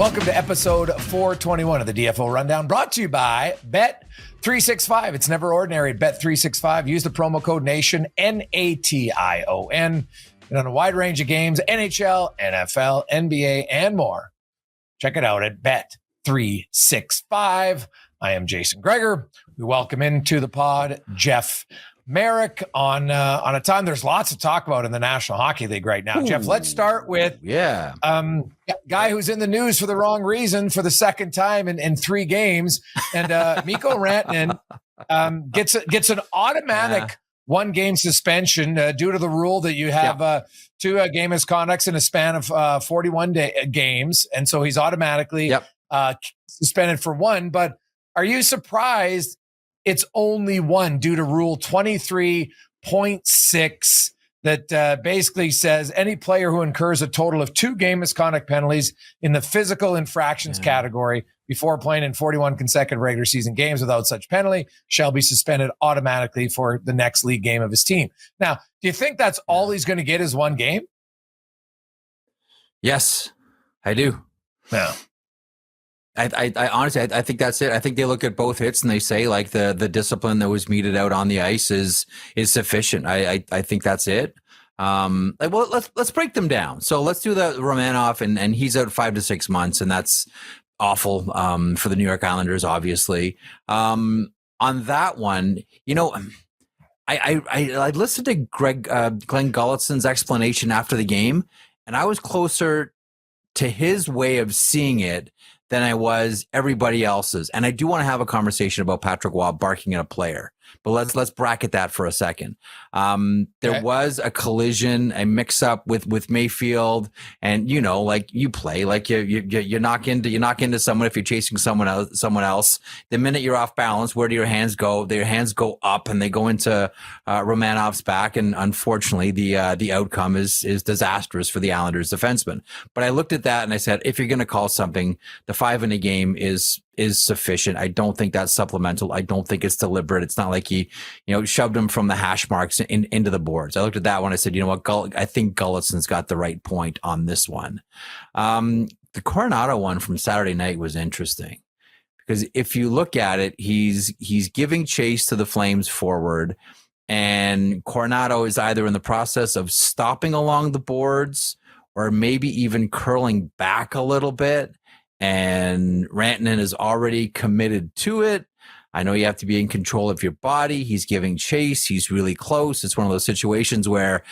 Welcome to episode 421 of the DFO Rundown, brought to you by Bet365. It's never ordinary at Bet365. Use the promo code NATION, NATION, and on a wide range of games, NHL, NFL, NBA, and more. Check it out at Bet365. I am Jason Gregor. We welcome into the pod Jeff Marek on a time. There's lots to talk about in the National Hockey League right now. Ooh, Jeff, let's start with guy who's in the news for the wrong reason for the second time in 3 games, and Mikko Rantanen gets an automatic 1-game suspension due to the rule that you have 2 game misconducts in a span of 41 games, and so he's automatically suspended for 1. But are you surprised it's only 1 due to Rule 23.6 that basically says any player who incurs a total of 2 game misconduct penalties in the physical infractions category before playing in 41 consecutive regular season games without such penalty shall be suspended automatically for the next league game of his team. Now, do you think that's all he's going to get is 1 game? Yes, I do. Yeah. I honestly, I think that's it. I think they look at both hits and they say like the discipline that was meted out on the ice is sufficient. I think that's it. Well, let's break them down. So let's do the Romanov and he's out 5 to 6 months, and that's awful for the New York Islanders, obviously. On that one, you know, I listened to Glenn Gulutzon's explanation after the game, and I was closer to his way of seeing it than I was everybody else's. And I do want to have a conversation about Patrick Waugh barking at a player, but let's bracket that for a second. There was a collision, a mix up with Mayfield, and you know, like you play, like you knock into someone if you're chasing someone else. The minute you're off balance, where do your hands go? Their hands go up and they go into Romanov's back, and unfortunately, the outcome is disastrous for the Islanders defenseman. But I looked at that and I said, if you're going to call something, the 5 in a game is sufficient. I don't think that's supplemental. I don't think it's deliberate. It's not like he, shoved him from the hash marks into the boards. I looked at that one. I said, you know what? I think Gulutzon's got the right point on this one. The Coronado one from Saturday night was interesting because if you look at it, he's giving chase to the Flames forward, and Coronado is either in the process of stopping along the boards or maybe even curling back a little bit. And Rantanen is already committed to it. I know you have to be in control of your body. He's giving chase. He's really close. It's one of those situations where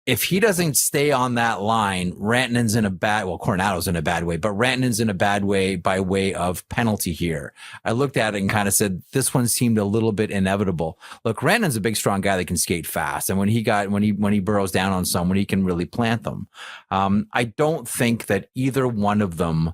if he doesn't stay on that line, Rantanen's in a bad, well, Coronado's in a bad way, but Rantanen's in a bad way by way of penalty here. I looked at it and kind of said, this one seemed a little bit inevitable. Look, Rantanen's a big, strong guy that can skate fast. And when he burrows down on someone, he can really plant them. I don't think that either one of them,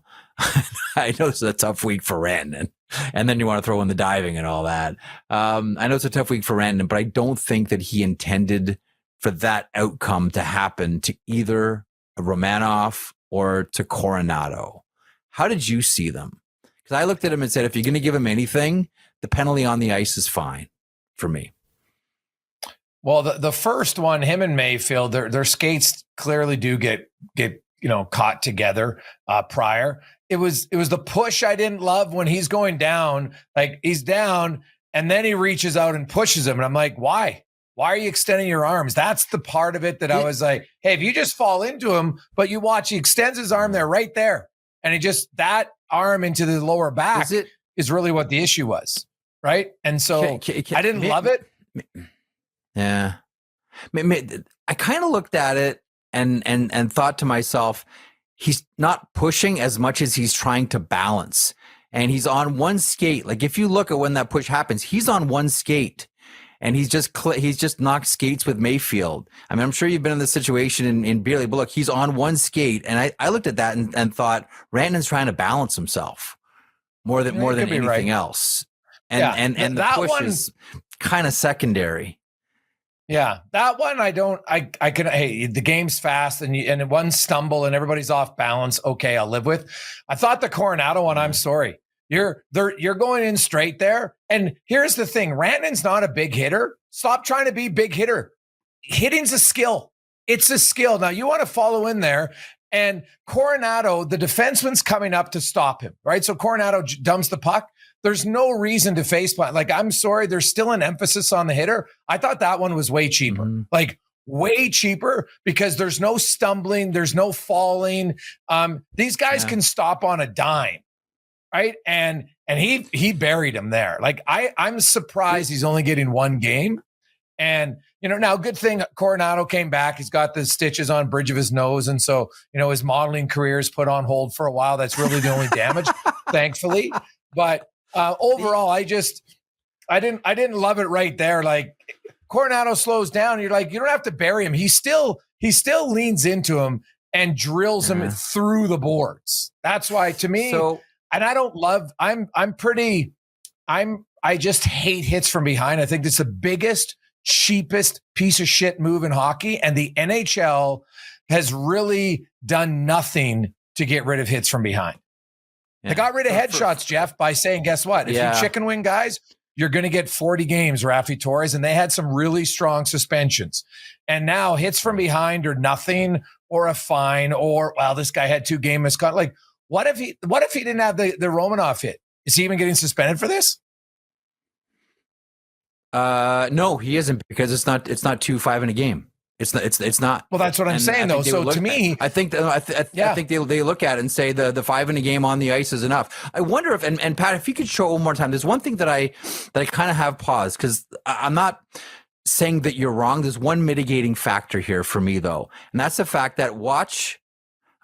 I know it's a tough week for Rantanen, and then you want to throw in the diving and all that. I know it's a tough week for Rantanen, but I don't think that he intended for that outcome to happen to either Romanov or to Coronado. How did you see them? Because I looked at him and said, if you're going to give him anything, the penalty on the ice is fine for me. Well, the first one, him and Mayfield, their skates clearly do get caught together prior. It was the push I didn't love when he's going down, like he's down and then he reaches out and pushes him. And I'm like, why? Why are you extending your arms? That's the part of it that I was like, hey, if you just fall into him, but you watch, he extends his arm there, right there. And that arm into the lower back is really what the issue was. Right. And so I didn't love it. Yeah. I kind of looked at it and thought to myself, he's not pushing as much as he's trying to balance. And he's on one skate. Like if you look at when that push happens, he's on one skate. And he's just knocked skates with Mayfield. I mean, I'm sure you've been in this situation in beer league, but look, he's on one skate. And I looked at that and thought, Rantanen's trying to balance himself more than anything else. And the push is kind of secondary. Yeah, that one the game's fast and one stumble and everybody's off balance. Okay, I'll live with. I thought the Coronado one, I'm sorry. You're going in straight there. And here's the thing. Rantanen's not a big hitter. Stop trying to be big hitter. Hitting's a skill. It's a skill. Now you want to follow in there And Coronado, the defenseman's coming up to stop him, right? So Coronado dumps the puck. There's no reason to faceplant. Like, I'm sorry, there's still an emphasis on the hitter. I thought that one was way cheaper. Like, way cheaper, because there's no stumbling, there's no falling. These guys can stop on a dime, right? And he buried him there. Like, I'm surprised he's only getting one game. And, now good thing Coronado came back. He's got the stitches on bridge of his nose. And so, his modeling career is put on hold for a while. That's really the only damage, thankfully. But overall, I didn't love it right there. Like, Coronado slows down. You're like, you don't have to bury him. He still leans into him and drills him through the boards. That's why, to me, and I don't love, I just hate hits from behind. I think it's the biggest, cheapest piece of shit move in hockey. And the NHL has really done nothing to get rid of hits from behind. They got rid of headshots, Jeff, by saying, guess what? If you chicken wing guys, you're going to get 40 games, Raffi Torres. And they had some really strong suspensions. And now hits from behind are nothing, or a fine, or, well, this guy had 2 game misconduct. Like, what if he didn't have the Romanov hit? Is he even getting suspended for this? No, he isn't, because it's not 2-5 in a game. It's not. Well, that's what I'm saying, though. So to me, I think they look at it and say the 5 in a game on the ice is enough. I wonder if, and Pat, if you could show one more time, there's one thing that I kind of have paused, because I'm not saying that you're wrong. There's one mitigating factor here for me, though, and that's the fact that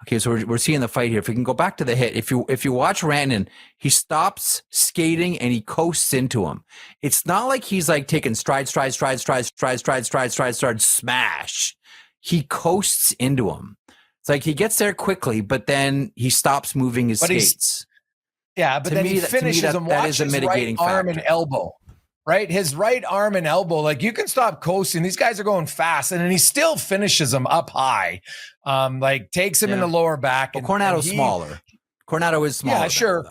okay, so we're seeing the fight here. If we can go back to the hit, if you watch Rantanen, he stops skating and he coasts into him. It's not like he's like taking stride, smash. He coasts into him. It's like he gets there quickly, but then he stops moving his skates. But then he finishes him. Watch his right arm and elbow. Right? His right arm and elbow, like, you can stop coasting. These guys are going fast, and then he still finishes them up high. Like, takes him in the lower back. Well, Coronado's smaller. Coronado is smaller. Yeah, sure.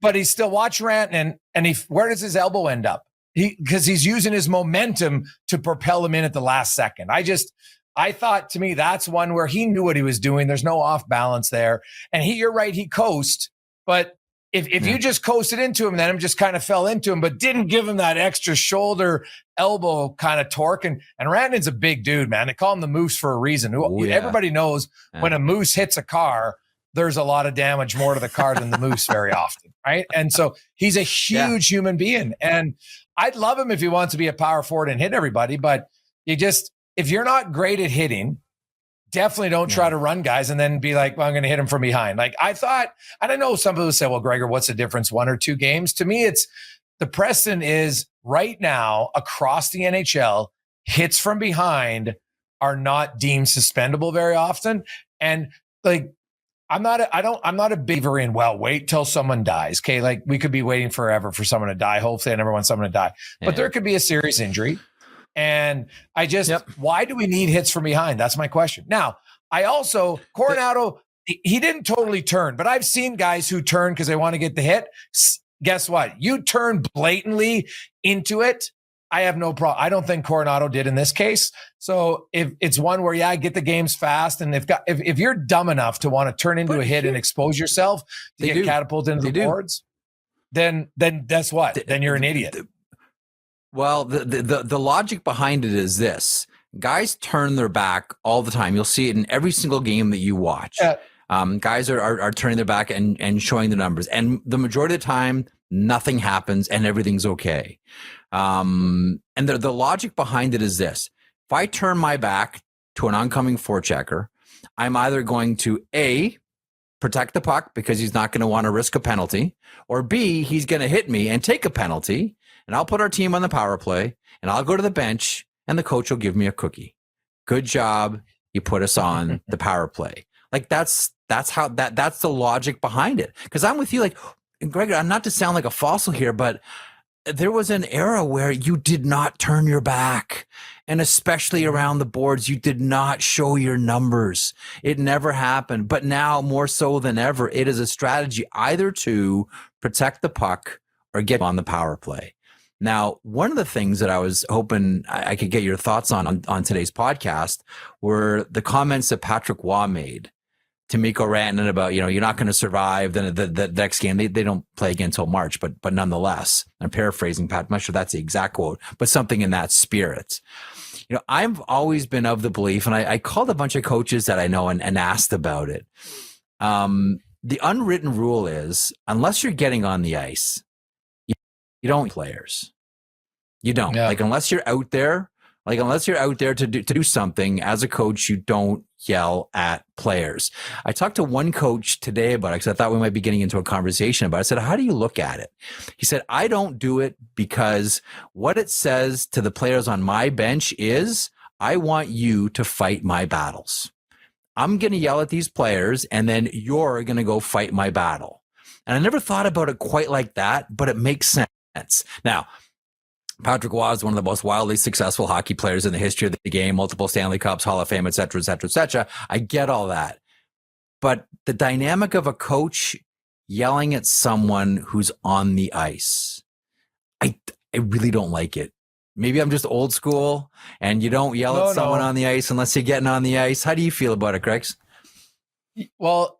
But he's still, watch Rantanen, and where does his elbow end up? Because he's using his momentum to propel him in at the last second. I thought, to me, that's one where he knew what he was doing. There's no off balance there. And you're right, he coasted, but If you just coasted into him, then him just kind of fell into him, but didn't give him that extra shoulder, elbow kind of torque. And Rantanen's a big dude, man. They call him the Moose for a reason. Everybody knows when a Moose hits a car, there's a lot of damage more to the car than the Moose very often, right? And so he's a huge human being. And I'd love him if he wants to be a power forward and hit everybody, but if you're not great at hitting, definitely don't try to run guys and then be like, well, I'm going to hit him from behind. Like, I thought, and I know some people say, well, Gregor, what's the difference? 1 or 2 games? To me, it's the precedent is right now across the NHL, hits from behind are not deemed suspendable very often. And like, I'm not a believer in, well, wait till someone dies. Okay. Like, we could be waiting forever for someone to die. Hopefully I never want someone to die, but there could be a serious injury. And why do we need hits from behind? That's my question. Now, Coronado, he didn't totally turn, but I've seen guys who turn because they want to get the hit. Guess what? You turn blatantly into it. I have no problem. I don't think Coronado did in this case. So if it's one where, get the games fast. And if you're dumb enough to want to turn into a hit and expose yourself to get catapulted into the boards, then guess what? Then you're an idiot. Well, the logic behind it is this: guys turn their back all the time. You'll see it in every single game that you watch. Guys are turning their back and showing the numbers, and the majority of the time, nothing happens and everything's okay. And the logic behind it is this: if I turn my back to an oncoming forechecker, I'm either going to A, protect the puck because he's not going to want to risk a penalty, or B, he's going to hit me and take a penalty. And I'll put our team on the power play, and I'll go to the bench, and the coach will give me a cookie. Good job. You put us on the power play. Like, that's the logic behind it. Because I'm with you, like, Gregor, I'm not to sound like a fossil here, but there was an era where you did not turn your back. And especially around the boards, you did not show your numbers. It never happened. But now, more so than ever, it is a strategy either to protect the puck or get on the power play. Now, one of the things that I was hoping I could get your thoughts on today's podcast were the comments that Patrick Waugh made Mikko Rantanen about, you're not going to survive the next game. They don't play again until March, but nonetheless, I'm paraphrasing Pat. I'm not sure that's the exact quote, but something in that spirit. I've always been of the belief, and I called a bunch of coaches that I know and asked about it. The unwritten rule is, unless you're getting on the ice, you don't players. You don't. Yeah. Unless you're out there to do something as a coach, you don't yell at players. I talked to one coach today about it because I thought we might be getting into a conversation about it. I said, how do you look at it? He said, I don't do it because what it says to the players on my bench is, I want you to fight my battles. I'm going to yell at these players and then you're going to go fight my battle. And I never thought about it quite like that, but it makes sense. Now, Patrick Roy is one of the most wildly successful hockey players in the history of the game, multiple Stanley Cups, Hall of Fame, et cetera, et cetera, et cetera. I get all that. But the dynamic of a coach yelling at someone who's on the ice, I really don't like it. Maybe I'm just old school and you don't yell at someone on the ice unless you're getting on the ice. How do you feel about it, Gregs? Well,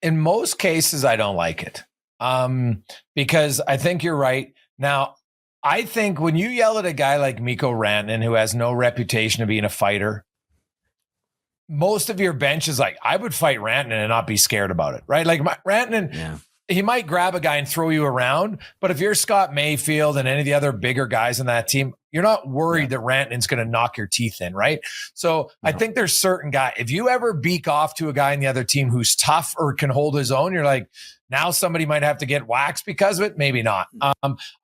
in most cases, I don't like it because I think you're right. Now, I think when you yell at a guy like Mikko Rantanen, who has no reputation of being a fighter, most of your bench is like, I would fight Rantanen and not be scared about it, right? Like Rantanen, he might grab a guy and throw you around, but if you're Scott Mayfield and any of the other bigger guys in that team, you're not worried that Rantanen's going to knock your teeth in, right? So I think there's certain guys, if you ever beak off to a guy in the other team who's tough or can hold his own, you're like, now somebody might have to get waxed because of it. Maybe not.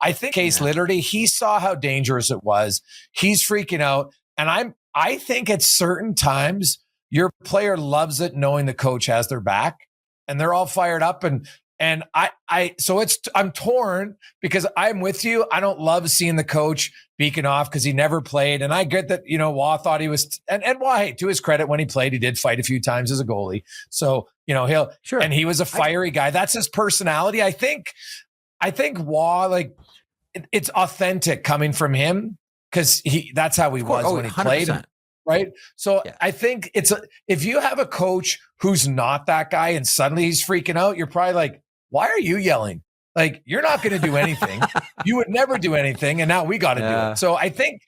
I think Case Literty, he saw how dangerous it was. He's freaking out. And I think at certain times your player loves it knowing the coach has their back and they're all fired up. And I'm torn because I'm with you. I don't love seeing the coach beacon off because he never played. And I get that, Waugh thought he was, and Waugh, hey, to his credit, when he played, he did fight a few times as a goalie. So, and he was a fiery guy. That's his personality. I think Waugh, it's authentic coming from him because that's how he was when he 100%. Played. Right. So I think if you have a coach who's not that guy and suddenly he's freaking out, you're probably like, why are you yelling? Like, you're not going to do anything. You would never do anything. And now we got to do it. So I think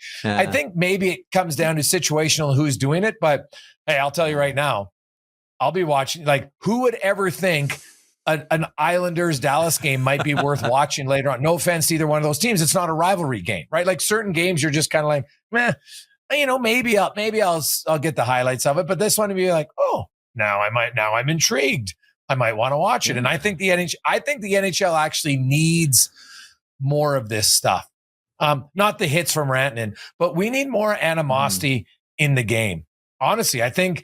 maybe it comes down to situational who's doing it. But hey, I'll tell you right now, I'll be watching. Like, who would ever think an Islanders Dallas game might be worth watching later on? No offense to either one of those teams. It's not a rivalry game, right? Like certain games, you're just kind of like, meh. Maybe I'll get the highlights of it, but this one would be like, oh, now I'm intrigued. I might want to watch it. And I think the NHL actually needs more of this stuff. Not the hits from Rantanen, but we need more animosity in the game. Honestly, I think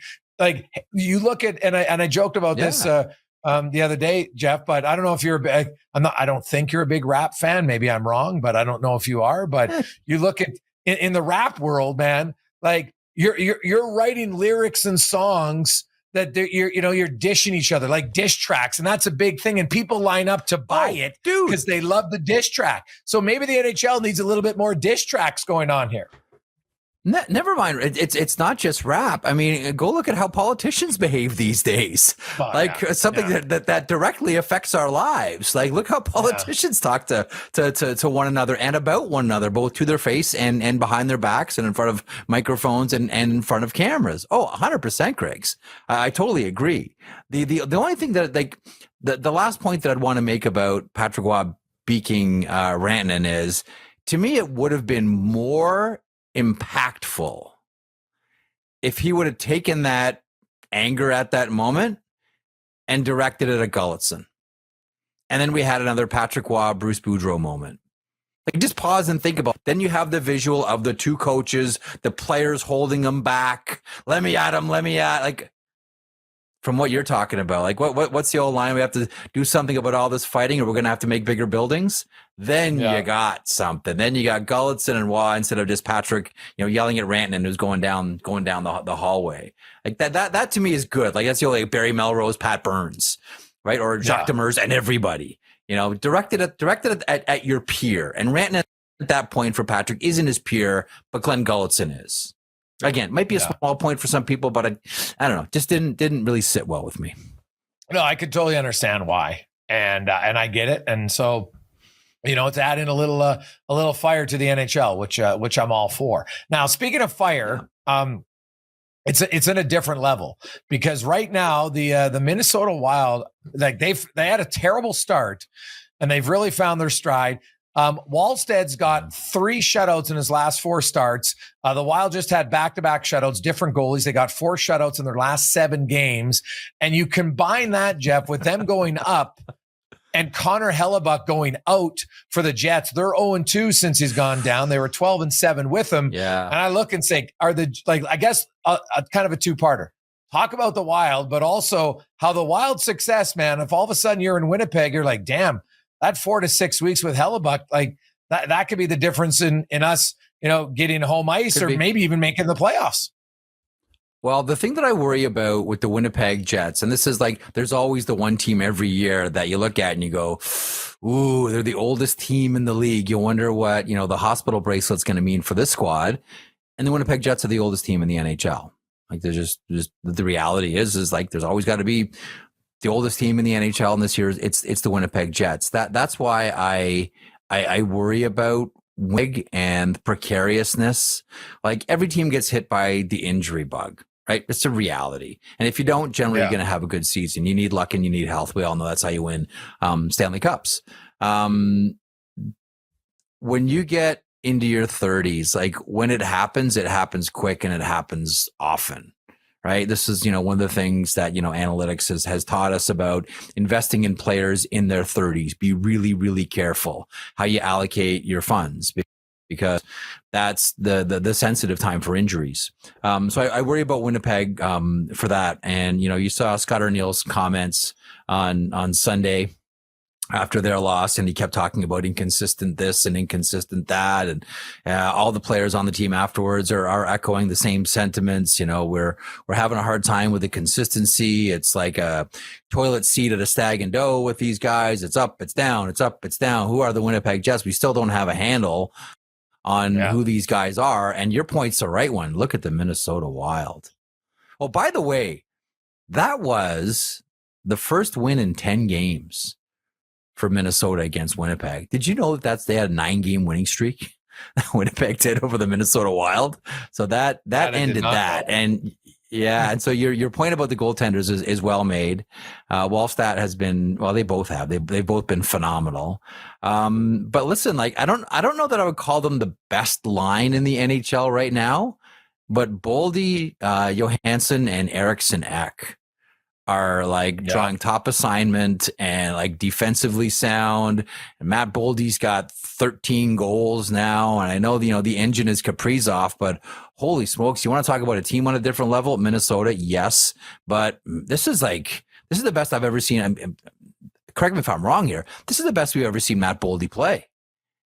you look at, and I joked about this the other day, Jeff, but I don't know if you're I don't think you're a big rap fan. Maybe I'm wrong, but I don't know if you are, but you look at, in the rap world, man, like you're writing lyrics and songs that you're dishing each other like diss tracks, and that's a big thing. And people line up to buy it because they love the diss track. So maybe the NHL needs a little bit more diss tracks going on here. Never mind. It's not just rap. I mean, go look at how politicians behave these days. Something that directly affects our lives. Like, look how politicians talk to one another and about one another, both to their face and behind their backs and in front of microphones and in front of cameras. Oh, 100%, Gregs. I totally agree. The only thing that the last point that I'd want to make about Patrick Roy beaking Rantanen is, to me, it would have been more impactful if he would have taken that anger at that moment and directed it at Gulutzan. And then we had another Patrick Roy, Bruce Boudreau moment. Like, just pause and think about it. Then you have the visual of the two coaches, the players holding them back. Let me at him. Like, from what you're talking about, like what's the old line? We have to do something about all this fighting, or we're going to have to make bigger buildings. Then you got something. Then you got Gulutzan and Roy instead of just Patrick, yelling at Rantanen who's going down the hallway. Like that to me is good. Like, that's the only Barry Melrose, Pat Burns, right? Or Jacques Demers and everybody, directed at your peer. And Rantanen at that point for Patrick isn't his peer, but Glenn Gulutzan is. Again, might be a small point for some people, but I don't know. Just didn't really sit well with me. No, I could totally understand why, and I get it. And so, it's adding a little fire to the NHL, which I'm all for. Now, speaking of fire, it's in a different level, because right now the Minnesota Wild, like they had a terrible start, and they've really found their stride. Wallsted's got 3 shutouts in his last 4 starts. The Wild just had back-to-back shutouts, different goalies. They got 4 shutouts in their last 7 games. And you combine that, Jeff, with them going up and Connor Hellebuck going out for the Jets. They're 0-2 since he's gone down. They were 12-7 with him. Yeah. And I look and say, I guess kind of a two-parter. Talk about the Wild, but also how the Wild success, man, if all of a sudden you're in Winnipeg, you're like, damn, that 4 to 6 weeks with Hellebuck, like that could be the difference in us, getting home ice or maybe even making the playoffs. Well, the thing that I worry about with the Winnipeg Jets, and this is like, there's always the one team every year that you look at and you go, ooh, they're the oldest team in the league. You wonder what, the hospital bracelet's going to mean for this squad. And the Winnipeg Jets are the oldest team in the NHL. Like, there's just the reality is like, there's always got to be the oldest team in the NHL, and this year it's the Winnipeg Jets. That's why I worry about Wig and precariousness. Like, every team gets hit by the injury bug, right? It's a reality. And if you don't, generally you're going to have a good season. You need luck and you need health. We all know that's how you win Stanley Cups. When you get into your 30s, like, when it happens quick and it happens often. Right. This is, one of the things that, analytics has taught us about investing in players in their 30s. Be really, really careful how you allocate your funds, because that's the sensitive time for injuries. So I worry about Winnipeg for that. And, you saw Scott Arniel's comments on Sunday after their loss, and he kept talking about inconsistent this and inconsistent that, and all the players on the team afterwards are echoing the same sentiments. We're having a hard time with the consistency. It's like a toilet seat at a Stag and Doe with these guys. It's up, it's down, it's up, it's down. Who are the Winnipeg Jets? We still don't have a handle on who these guys are. And your point's the right one. Look at the Minnesota Wild. Oh, by the way, that was the first win in 10 games for Minnesota against Winnipeg. Did you know that they had a 9-game winning streak that Winnipeg did over the Minnesota Wild? So that ended that. And and so your point about the goaltenders is well made. Wallstedt has been, well, they both have. They've both been phenomenal. But listen, like, I don't know that I would call them the best line in the NHL right now, but Boldy, Johansson, and Eriksson Ek are like drawing top assignment and like defensively sound. And Matt Boldy's got 13 goals now. And I know, the engine is Kaprizov, but holy smokes, you want to talk about a team on a different level? Minnesota, yes. But this is the best I've ever seen. Correct me if I'm wrong here. This is the best we've ever seen Matt Boldy play.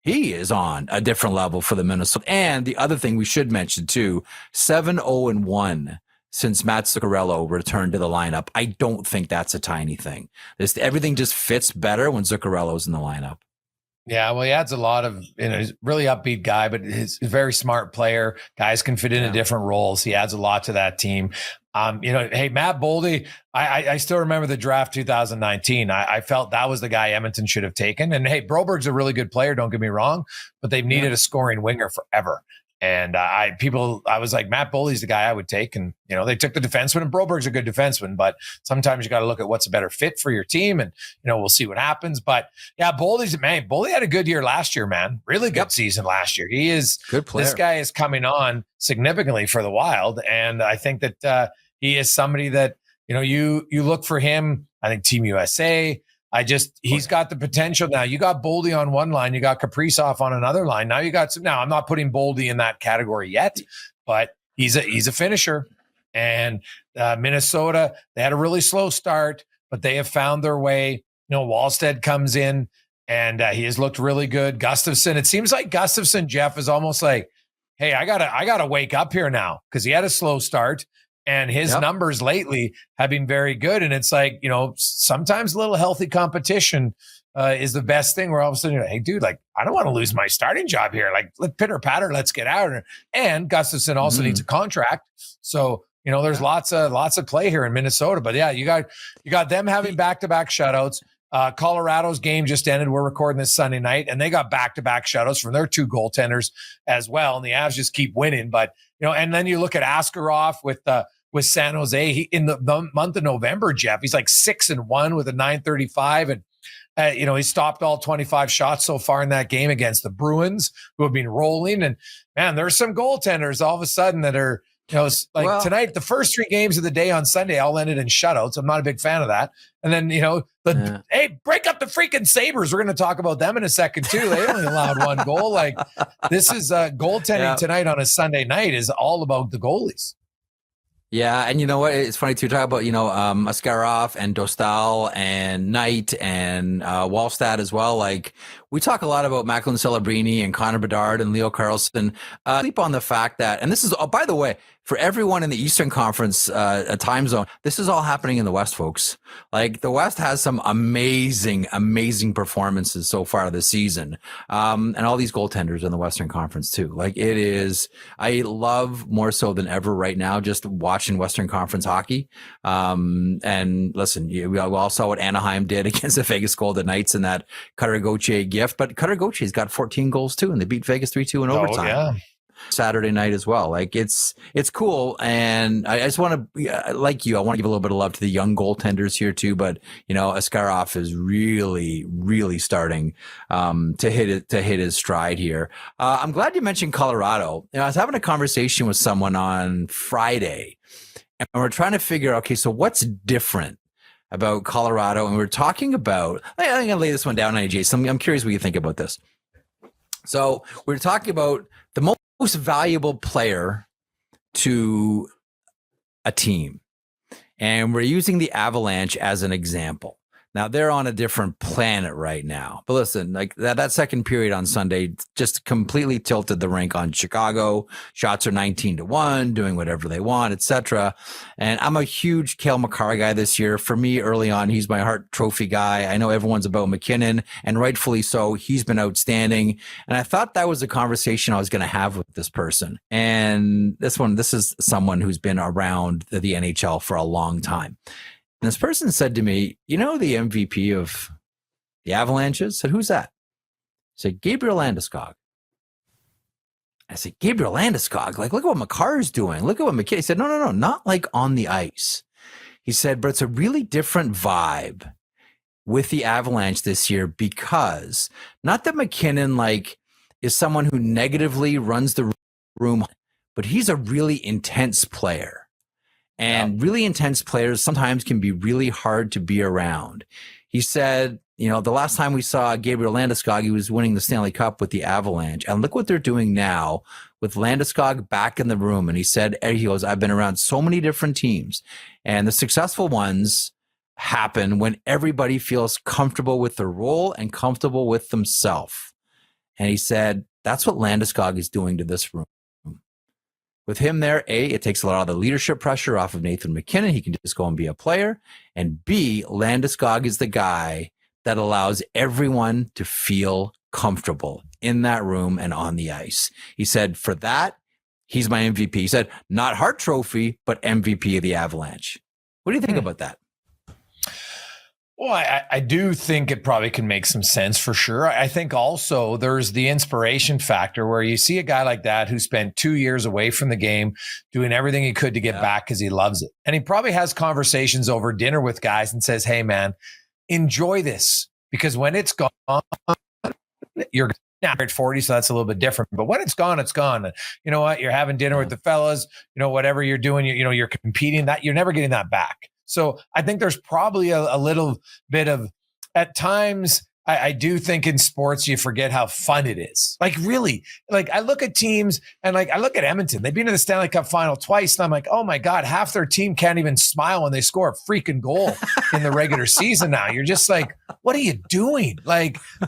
He is on a different level for the Minnesota. And the other thing we should mention too, 7-0-1 since Matt Zuccarello returned to the lineup. I don't think that's a tiny thing. Everything just fits better when Zuccarello's in the lineup. Yeah, well, he adds a lot of, he's a really upbeat guy, but he's a very smart player. Guys can fit into different roles. He adds a lot to that team. Hey, Matt Boldy, I still remember the draft 2019. I felt that was the guy Edmonton should have taken. And hey, Broberg's a really good player, don't get me wrong, but they've needed a scoring winger forever. And I was like, Matt Boldy's the guy I would take. And, they took the defenseman, and Broberg's a good defenseman, but sometimes you got to look at what's a better fit for your team, and, we'll see what happens. But yeah, Boldy had a good year last year, man. Really good season last year. He is good player. This guy is coming on significantly for the Wild. And I think that he is somebody that, you look for him. I think Team USA, he's got the potential. Now you got Boldy on one line, you got Kaprizov on another line. Now I'm not putting Boldy in that category yet, but he's a finisher. And Minnesota, they had a really slow start, but they have found their way. Wallstedt comes in, and he has looked really good. Gustafsson, it seems like Gustafsson, Jeff, is almost like, hey, I gotta wake up here now, because he had a slow start. And his numbers lately have been very good. And it's like, sometimes a little healthy competition is the best thing, where all of a sudden you're like, hey, dude, like, I don't want to lose my starting job here. Like, let pitter patter, let's get out. And Gustafsson also needs a contract. So, there's lots of play here in Minnesota. But yeah, you got them having back-to-back shutouts. Colorado's game just ended. We're recording this Sunday night, and they got back-to-back shutouts from their two goaltenders as well. And the Avs just keep winning. But, and then you look at Askarov with San Jose. He, in the month of November, Jeff, he's like 6-1 with a .935, and he stopped all 25 shots so far in that game against the Bruins, who have been rolling. And man, there's some goaltenders all of a sudden that are, tonight, the first 3 games of the day on Sunday all ended in shutouts. I'm not a big fan of that. And then, hey, break up the freaking Sabres. We're going to talk about them in a second too. They only allowed 1 goal. Like, this is goaltending tonight on a Sunday night is all about the goalies. Yeah, and you know what? It's funny to talk about, Askarov and Dostal and Knight and Wallstad as well. Like, we talk a lot about Macklin Celebrini and Connor Bedard and Leo Carlson. Sleep on the fact that, and this is, by the way, for everyone in the Eastern Conference time zone, this is all happening in the West, folks. Like, the West has some amazing performances so far this season. And all these goaltenders in the Western Conference too. Like, it is, I love more so than ever right now just watching Western Conference hockey. And listen, we all saw what Anaheim did against the Vegas Golden Knights in that Cutter Gauthier gift, but Cutter Gauthier has got 14 goals too, and they beat Vegas 3-2 in overtime. Yeah. Saturday night as well. Like, it's cool. And I just want to, like you, I want to give a little bit of love to the young goaltenders here too. But, Askarov is really, really starting to hit his stride here. I'm glad you mentioned Colorado. I was having a conversation with someone on Friday, and we're trying to figure out, okay, so what's different about Colorado? And we're talking about, I'm going to lay this one down on AJ. So I'm curious what you think about this. So we're talking about the most valuable player to a team, and we're using the Avalanche as an example. Now, they're on a different planet right now, but listen, like that second period on Sunday just completely tilted the rink on Chicago. Shots are 19-1, doing whatever they want, etc. And I'm a huge Cale Makar guy this year. For me, early on, he's my Hart Trophy guy. I know everyone's about McKinnon, and rightfully so. He's been outstanding, and I thought that was a conversation I was going to have with this person. And this is someone who's been around the NHL for a long time. And this person said to me, the MVP of the Avalanches? I said, who's that? I said, Gabriel Landeskog. I said, Gabriel Landeskog? Like, look at what Makar's doing. Look at what McKinnon. He said, no, not like on the ice. He said, but it's a really different vibe with the Avalanche this year, because not that McKinnon is someone who negatively runs the room, but he's a really intense player. And really intense players sometimes can be really hard to be around. He said, the last time we saw Gabriel Landeskog, he was winning the Stanley Cup with the Avalanche. And look what they're doing now with Landeskog back in the room. And he goes, I've been around so many different teams, and the successful ones happen when everybody feels comfortable with their role and comfortable with themselves. And he said, that's what Landeskog is doing to this room. With him there, A, it takes a lot of the leadership pressure off of Nathan McKinnon. He can just go and be a player. And B, Landeskog is the guy that allows everyone to feel comfortable in that room and on the ice. He said, for that, he's my MVP. He said, not Hart Trophy, but MVP of the Avalanche. What do you think about that? Well, I do think it probably can make some sense for sure. I think also there's the inspiration factor where you see a guy like that who spent 2 years away from the game, doing everything he could to get back because he loves it. And he probably has conversations over dinner with guys and says, hey, man, enjoy this, because when it's gone, you're now at 40, so that's a little bit different. But when it's gone, it's gone. And you know what? You're having dinner with the fellas, whatever you're doing, you're competing, that you're never getting that back. So I think there's probably a little bit of, at times, I do think in sports, you forget how fun it is. Like, really, I look at teams and I look at Edmonton. They've been to the Stanley Cup final twice. And I'm like, oh my God, half their team can't even smile when they score a freaking goal in the regular season now. You're just like, what are you doing?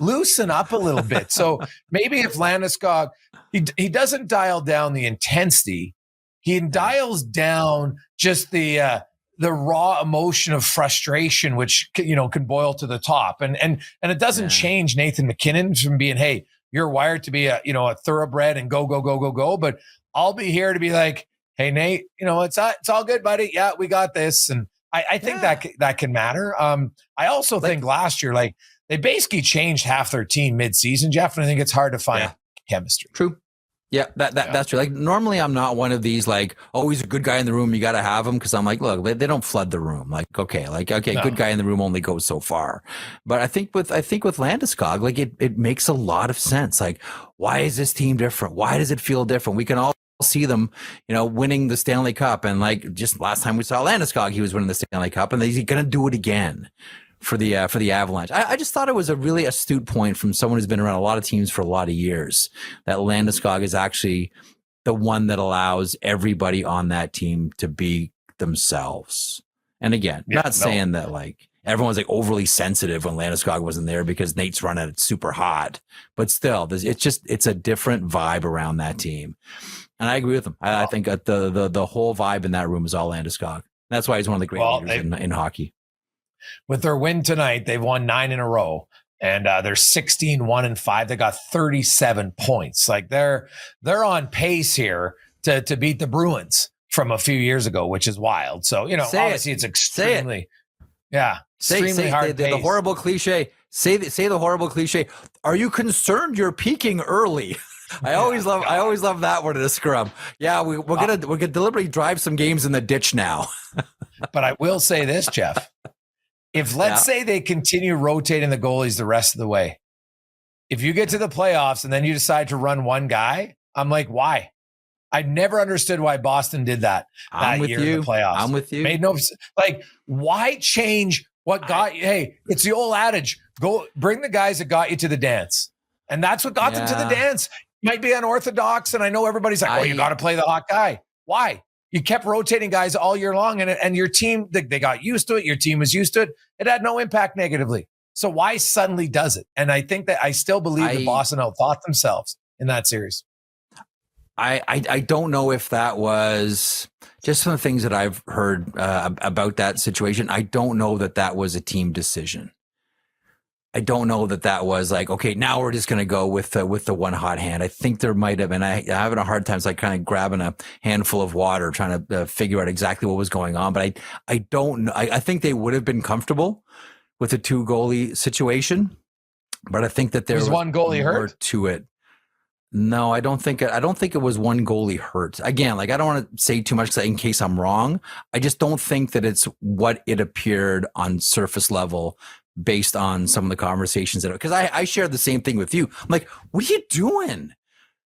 Loosen up a little bit. So maybe if Landeskog, he doesn't dial down the intensity, he dials down just the raw emotion of frustration, which can boil to the top, and it doesn't change Nathan MacKinnon from being, hey, you're wired to be a thoroughbred and go, but I'll be here to be like, hey Nate, it's all good, buddy. Yeah, we got this, and I think that can matter. I also think last year, like, they basically changed half their team mid-season, Jeff, and I think it's hard to find chemistry. True. Yeah, that's true. Like, normally I'm not one of these, like, oh, he's a good guy in the room, you got to have him, because I'm like, look, they don't flood the room. Like, okay, good guy in the room only goes so far. But I think with Landeskog, like, it makes a lot of sense. Like, why is this team different? Why does it feel different? We can all see them, winning the Stanley Cup, and like, just last time we saw Landeskog, he was winning the Stanley Cup, and he's going to do it again for the Avalanche. I just thought it was a really astute point from someone who's been around a lot of teams for a lot of years, that Landeskog is actually the one that allows everybody on that team to be themselves. And again, saying that like everyone's like overly sensitive when Landeskog wasn't there because Nate's running it super hot, but still, it's a different vibe around that team. And I agree with him. I think that the whole vibe in that room is all Landeskog. That's why he's one of the great leaders in hockey. With their win tonight, they've won 9 in a row, and they're 16-1-5. They got 37 points. Like, they're on pace here to beat the Bruins from a few years ago, which is wild. So, obviously it's extremely, extremely hard. The horrible cliche. Say the horrible cliche. Are you concerned you're peaking early? I always love that one in a scrum. Yeah, we're gonna deliberately drive some games in the ditch now. But I will say this, Jeff. If let's say they continue rotating the goalies the rest of the way, if you get to the playoffs and then you decide to run one guy, I'm like, why? I never understood why Boston did that year in the playoffs. I'm with you. Made no, like, why change what got you? Hey, it's the old adage: go bring the guys that got you to the dance, and that's what got them to the dance. Might be unorthodox, and I know everybody's like, you got to play the hot guy. Why? You kept rotating guys all year long, and your team, they got used to it. Your team was used to it. It had no impact negatively. So why suddenly does it? And I think that I still believe that Boston outthought themselves in that series. I don't know if that was just some of the things that I've heard about that situation. I don't know that was a team decision. I don't know that was like, okay, now we're just going to go with the one hot hand. I think there might have, and I'm having a hard time, like, kind of grabbing a handful of water, trying to figure out exactly what was going on. But I don't know. I think they would have been comfortable with a 2 goalie situation, but I think that there was one goalie more hurt to it. No, I don't think it was one goalie hurt. Again, like, I don't want to say too much in case I'm wrong. I just don't think that it's what it appeared on surface level, based on some of the conversations because I shared the same thing with you. I'm like, what are you doing?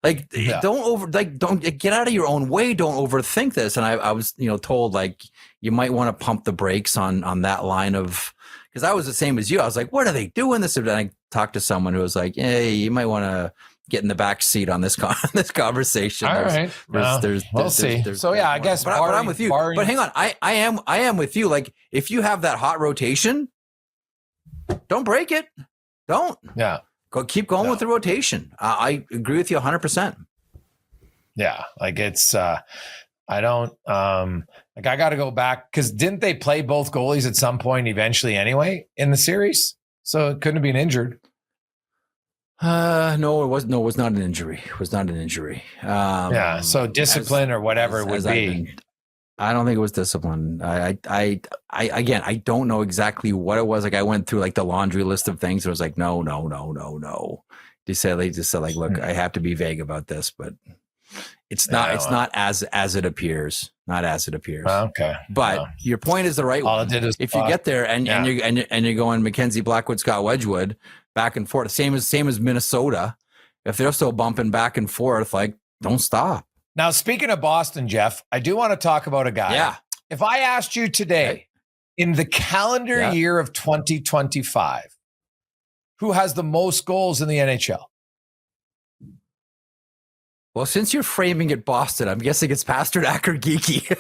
Like, don't get out of your own way. Don't overthink this. And I was, told, like, you might want to pump the brakes on that line of, because I was the same as you. I was like, what are they doing this? And I talked to someone who was like, hey, you might want to get in the back seat on this conversation. All right. We'll see. So I guess, but I'm with you. But hang on, I am with you. Like, if you have that hot rotation, don't break it. Don't. Yeah. Keep going with the rotation. I agree with you 100%. Yeah. Like, it's, I don't, like, I got to go back, because didn't they play both goalies at some point eventually anyway in the series? So it couldn't have been injured. No, it was not an injury. It was not an injury. So discipline or whatever it would be. I don't think it was discipline. Again, I don't know exactly what it was. Like, I went through like the laundry list of things. It was like, no. They just said like, look, I have to be vague about this, but it's not. It's not as it appears. Not as it appears. Okay. But your point is the right one. If you get there and you're going Mackenzie Blackwood, Scott Wedgwood back and forth, same as Minnesota. If they're still bumping back and forth, like, don't stop. Now, speaking of Boston, Jeff, I do want to talk about a guy. Yeah. If I asked you today, in the calendar year of 2025, who has the most goals in the NHL? Well, since you're framing it Boston, I'm guessing it's Pasternak or Geeky.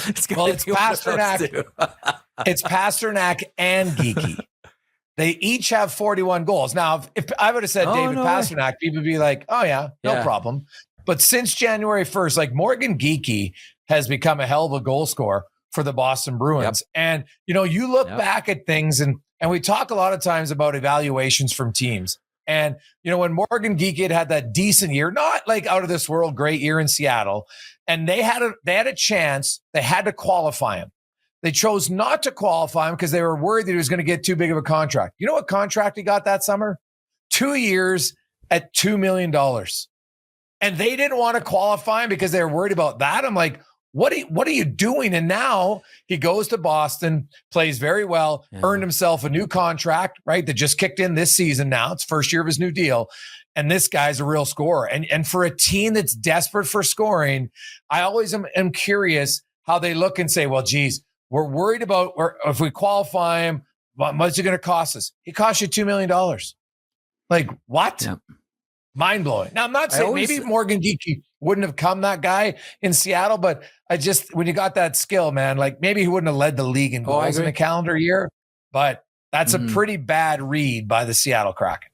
It's Pasternak. It's Pasternak and Geeky. They each have 41 goals. Now, if I would have said David Pasternak, people would be like, oh, yeah, no problem. But since January 1st, like Morgan Geekie has become a hell of a goal scorer for the Boston Bruins. Yep. And, you look back at things and we talk a lot of times about evaluations from teams. And, when Morgan Geekie had that decent year, not like out of this world great year in Seattle, and they had a chance, they had to qualify him. They chose not to qualify him because they were worried that he was going to get too big of a contract. You know what contract he got that summer? 2 years at $2 million. And they didn't want to qualify him because they were worried about that. I'm like, what are you doing? And now he goes to Boston, plays very well, earned himself a new contract, right? That just kicked in this season now. It's first year of his new deal. And this guy's a real scorer. And for a team that's desperate for scoring, I always am curious how they look and say, well, geez, we're worried about if we qualify him, what much is it going to cost us? He cost you $2 million. Like, what? Yeah. Mind blowing. Now, I'm not saying maybe Morgan Geekie wouldn't have come that guy in Seattle, but when you got that skill, man, like maybe he wouldn't have led the league in goals in a calendar year, but that's a pretty bad read by the Seattle Kraken.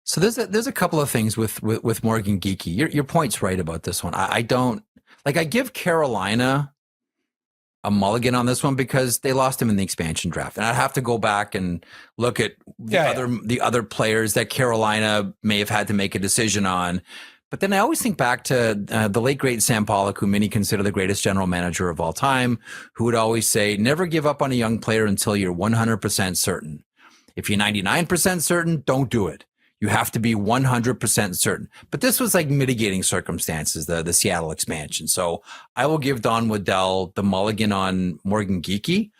So there's a couple of things with Morgan Geekie. Your point's right about this one. I don't like. I give Carolina a mulligan on this one because they lost him in the expansion draft, and I'd have to go back and look at the other players that Carolina may have had to make a decision on. But then I always think back to the late great Sam Pollock, who many consider the greatest general manager of all time, who would always say, "Never give up on a young player until you're 100% certain. If you're 99% certain, don't do it. You have to be 100% certain." But this was like mitigating circumstances, the Seattle expansion. So I will give Don Waddell the mulligan on Morgan Geekie.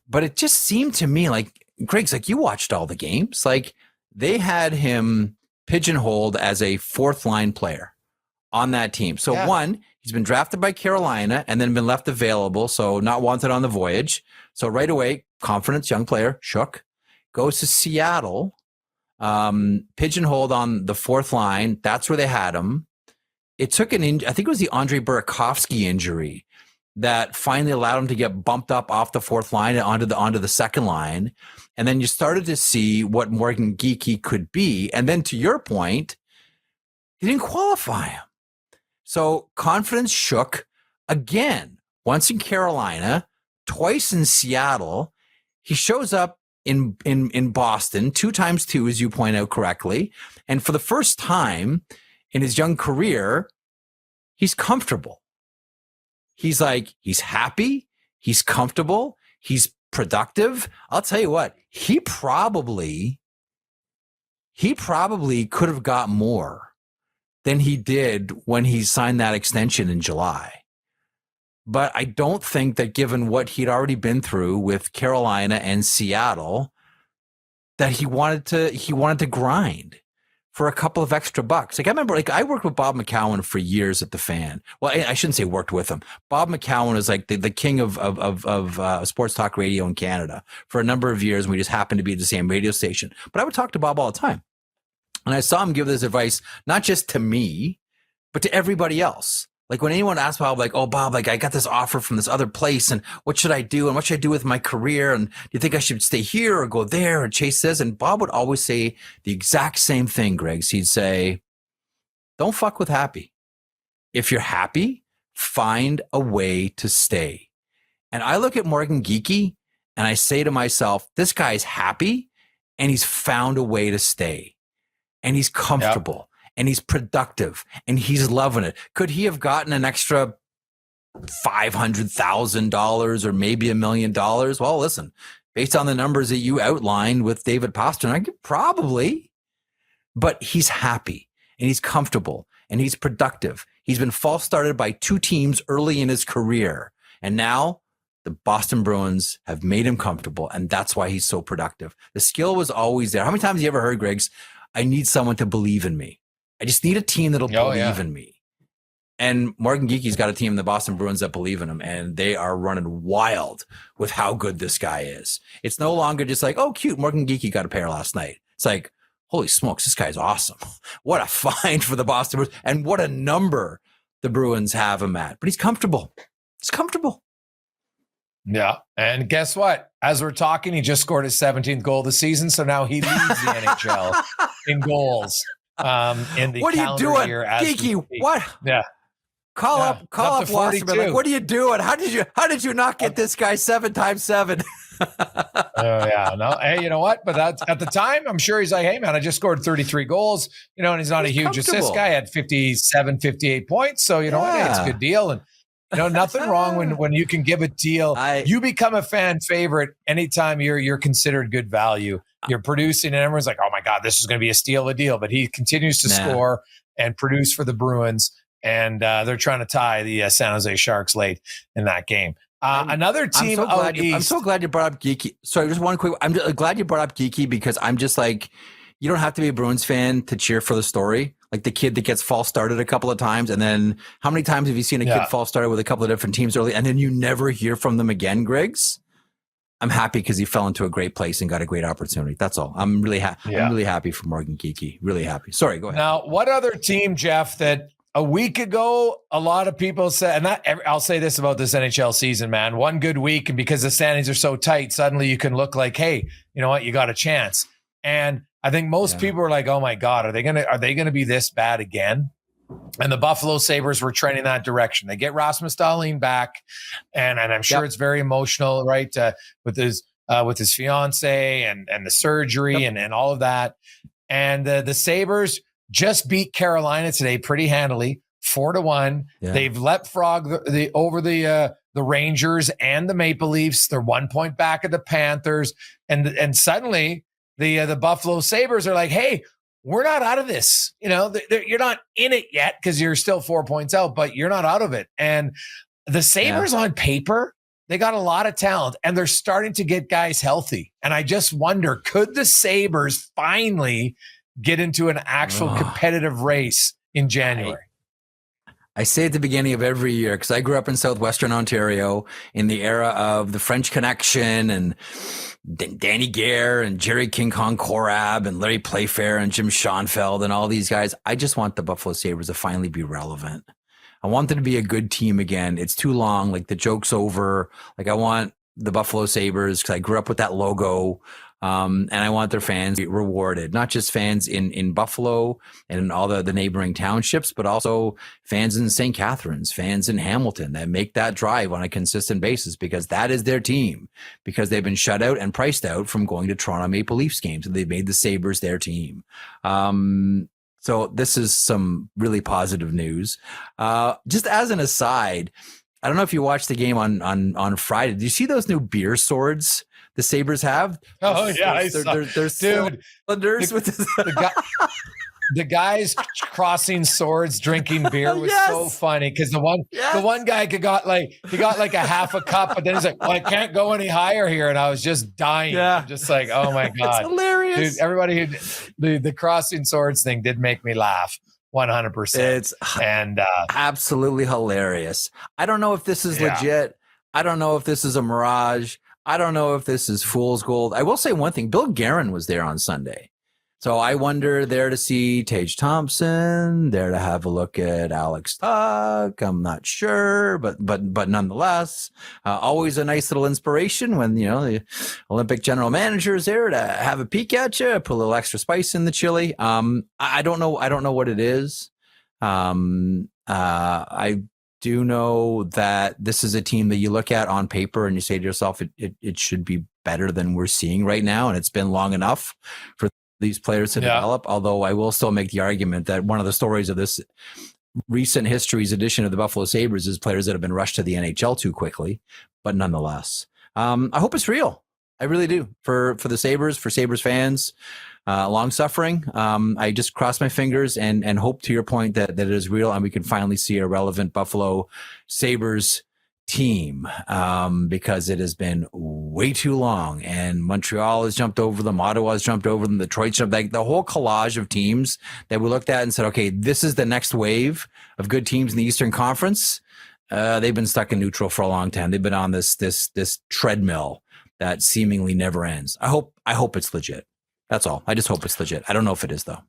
But it just seemed to me like, Greg's like, you watched all the games. Like they had him pigeonholed as a fourth line player on that team. So one, he's been drafted by Carolina and then been left available. So not wanted on the voyage. So right away, confidence, young player, shook, goes to Seattle. Pigeonholed on the fourth line. That's where they had him. It took I think it was the Andre Burakovsky injury that finally allowed him to get bumped up off the fourth line and onto the second line. And then you started to see what Morgan Geekie could be. And then to your point, he didn't qualify him. So confidence shook again, once in Carolina, twice in Seattle. He shows up in Boston, 2 times 2, as you point out correctly. And for the first time in his young career, he's comfortable. He's happy. He's comfortable. He's productive. I'll tell you what, he probably could have got more than he did when he signed that extension in July. But I don't think that given what he'd already been through with Carolina and Seattle, that he wanted to grind for a couple of extra bucks. Like I remember, I worked with Bob McCown for years at the Fan. Well, I shouldn't say worked with him. Bob McCown is like the king of sports talk radio in Canada for a number of years. And we just happened to be at the same radio station. But I would talk to Bob all the time. And I saw him give this advice, not just to me, but to everybody else. Like when anyone asked Bob, like, "Oh, Bob, like I got this offer from this other place and what should I do? And what should I do with my career? And do you think I should stay here or go there and chase this?" And Bob would always say the exact same thing, Greg. He'd say, "Don't fuck with happy. If you're happy, find a way to stay." And I look at Morgan Geekie and I say to myself, this guy's happy and he's found a way to stay and he's comfortable. Yep. And he's productive and he's loving it. Could he have gotten an extra $500,000 or maybe $1 million? Well, listen, based on the numbers that you outlined with David Pastrnak, probably. But he's happy and he's comfortable and he's productive. He's been false started by 2 teams early in his career. And now the Boston Bruins have made him comfortable. And that's why he's so productive. The skill was always there. How many times have you ever heard, Greg's, "I need someone to believe in me. I just need a team that'll believe in me." And Morgan Geekie's got a team in the Boston Bruins that believe in him, and they are running wild with how good this guy is. It's no longer just like, "Oh, cute, Morgan Geekie got a pair last night." It's like, holy smokes, this guy's awesome. What a find for the Boston Bruins, and what a number the Bruins have him at. But he's comfortable. He's comfortable. Yeah. And guess what? As we're talking, he just scored his 17th goal of the season, so now he leads the NHL in goals. in the what are you calendar doing, year. Geeky? What? Yeah. Call up Wasserman. Like, what are you doing? How did you not get this guy 7 times 7? Oh yeah, no. Hey, you know what? But that's at the time, I'm sure he's like, hey man, I just scored 33 goals, and he's not a huge assist guy. Had 57, 58 points. So you know what? Hey, it's a good deal. And nothing wrong when you can give a deal. You become a fan favorite anytime you're considered good value. You're producing, and everyone's like, oh my God, this is going to be a steal of a deal. But he continues to score and produce for the Bruins. And they're trying to tie the San Jose Sharks late in that game. Another team I'm so glad you brought up Geeky. Sorry, just one quick. I'm glad you brought up Geeky because I'm just like, you don't have to be a Bruins fan to cheer for the story. Like the kid that gets false started a couple of times. And then how many times have you seen a kid false started with a couple of different teams early and then you never hear from them again, Griggs? I'm happy because he fell into a great place and got a great opportunity. That's all. I'm really happy. I'm really happy for Morgan Geeky. Really happy. Sorry, go ahead. Now, what other team, Jeff, that a week ago, a lot of people said, and I'll say this about this NHL season, man, one good week, and because the standings are so tight, suddenly you can look like, hey, you know what, you got a chance. And I think most people are like, oh my God, are they gonna be this bad again? And the Buffalo Sabres were trending that direction. They get Rasmus Dahlin back, and I'm sure it's very emotional, right? With his fiance and the surgery and all of that. And the Sabres just beat Carolina today pretty handily, 4-1. Yeah. They've leapfrog over the Rangers and the Maple Leafs. They're 1 point back at the Panthers, and suddenly the Buffalo Sabres are like, hey, we're not out of this. You're not in it yet because you're still 4 points out, but you're not out of it. And the Sabres on paper, they got a lot of talent, and they're starting to get guys healthy. And I just wonder, could the Sabres finally get into an actual competitive race in January? I say at the beginning of every year, because I grew up in Southwestern Ontario in the era of the French Connection and Danny Gare and Jerry King Kong Korab and Larry Playfair and Jim Schoenfeld and all these guys. I just want the Buffalo Sabres to finally be relevant. I want them to be a good team again. It's too long. Like the joke's over. Like I want the Buffalo Sabres because I grew up with that logo. And I want their fans to be rewarded, not just fans in Buffalo and in all the neighboring townships, but also fans in St. Catharines, fans in Hamilton that make that drive on a consistent basis because that is their team, because they've been shut out and priced out from going to Toronto Maple Leafs games, and they've made the Sabres their team. So this is some really positive news. Just as an aside, I don't know if you watched the game on Friday. Did you see those new beer swords the Sabres have? Oh yeah, they're cylinders with this. The guys crossing swords, drinking beer was so funny because the one guy got like a half a cup, but then he's like, "Well, I can't go any higher here," and I was just dying. Yeah. I'm just like, "Oh my God, it's hilarious!" Dude, everybody the crossing swords thing did make me laugh. 100%. It's absolutely hilarious. I don't know if this is legit. I don't know if this is a mirage. I don't know if this is fool's gold. I will say one thing. Bill Guerin was there on Sunday. So I wonder there to see Tage Thompson, there to have a look at Alex Tuck. I'm not sure, but nonetheless, always a nice little inspiration when, the Olympic general manager is there to have a peek at you, put a little extra spice in the chili. I don't know what it is. I do know that this is a team that you look at on paper and you say to yourself, it should be better than we're seeing right now. And it's been long enough for these players to develop. Although I will still make the argument that one of the stories of this recent history's edition of the Buffalo Sabres is players that have been rushed to the NHL too quickly, but nonetheless, I hope it's real. I really do for the Sabres, for Sabres fans, long suffering. I just cross my fingers and hope, to your point, that it is real and we can finally see a relevant Buffalo Sabres team, because it has been way too long, and Montreal has jumped over them, Ottawa has jumped over them, Detroit's jumped, like the whole collage of teams that we looked at and said, okay, this is the next wave of good teams in the Eastern Conference. They've been stuck in neutral for a long time. They've been on this treadmill that seemingly never ends. I hope it's legit. That's all. I just hope it's legit. I don't know if it is, though.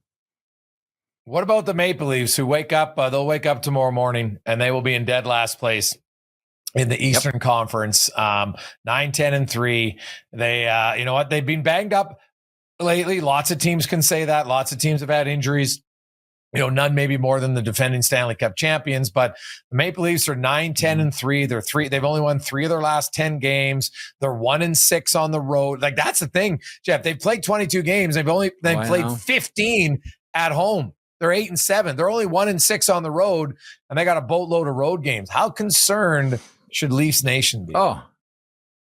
What about the Maple Leafs who wake up? They'll wake up tomorrow morning and they will be in dead last place in the Eastern Conference, 9-10-3. They, you know what? They've been banged up lately. Lots of teams can say that. Lots of teams have had injuries. None maybe more than the defending Stanley Cup champions, but the Maple Leafs are 9-10-3. They've only won 3 of their last 10 games. They're 1-6 on the road. Like, that's the thing, Jeff. They've played 22 games. They've played 15 at home. They're 8-7. They're only 1-6 on the road, and they got a boatload of road games. How concerned should Leafs Nation be? Oh,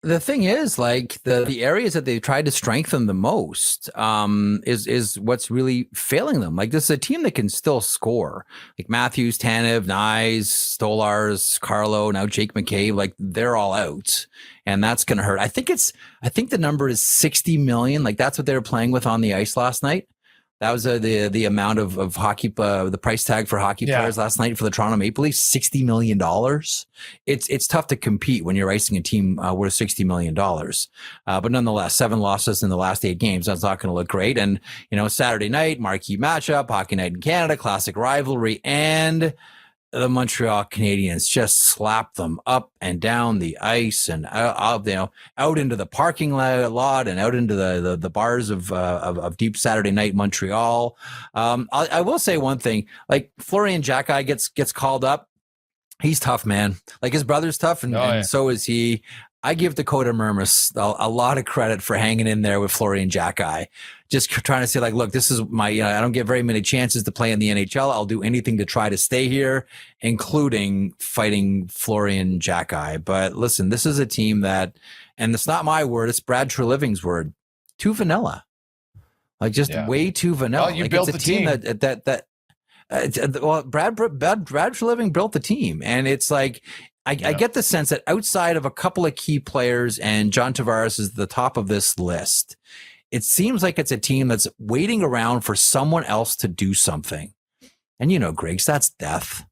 the thing is, like, the areas that they've tried to strengthen the most is what's really failing them. Like, this is a team that can still score. Like Matthews, Tanev, Nyes, Stolars, Carlo, now Jake McCabe, like, they're all out, and that's going to hurt. I think the number is 60 million. Like, that's what they were playing with on the ice last night. That was the amount of hockey, the price tag for hockey players last night for the Toronto Maple Leafs, $60 million. It's tough to compete when you're icing a team worth $60 million. But nonetheless, 7 losses in the last 8 games. That's not going to look great. And, Saturday night, marquee matchup, Hockey Night in Canada, classic rivalry, and the Montreal Canadiens just slapped them up and down the ice and out into the parking lot and out into the bars of deep Saturday night Montreal. I will say one thing: like, Florian Xhekaj gets called up. He's tough, man. Like, his brother's tough, and so is he. I give Dakota Mermis a lot of credit for hanging in there with Florian Xhekaj. Just trying to say, like, look, this is my, I don't get very many chances to play in the NHL. I'll do anything to try to stay here, including fighting Florian Xhekaj. But listen, this is a team that, and it's not my word, it's Brad Treliving's word, too vanilla. Like, just way too vanilla. Well, you like, built it's a the team that Brad Treliving built the team, and it's like, I get the sense that outside of a couple of key players, and John Tavares is the top of this list, it seems like it's a team that's waiting around for someone else to do something. And Griggs, that's death.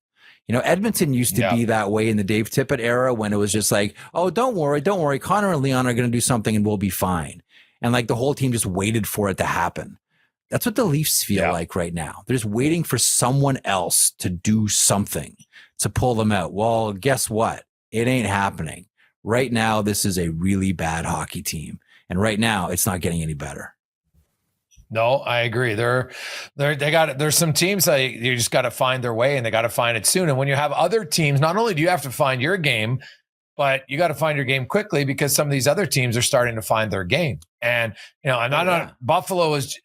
Edmonton used to be that way in the Dave Tippett era, when it was just like, oh, don't worry. Connor and Leon are going to do something and we'll be fine. And like, the whole team just waited for it to happen. That's what the Leafs feel like right now. They're just waiting for someone else to do something to pull them out. Well, guess what? It ain't happening. Right now, this is a really bad hockey team. And right now, it's not getting any better. No, I agree. There's some teams that you just got to find their way, and they got to find it soon. And when you have other teams, not only do you have to find your game, but you got to find your game quickly, because some of these other teams are starting to find their game. And, Buffalo has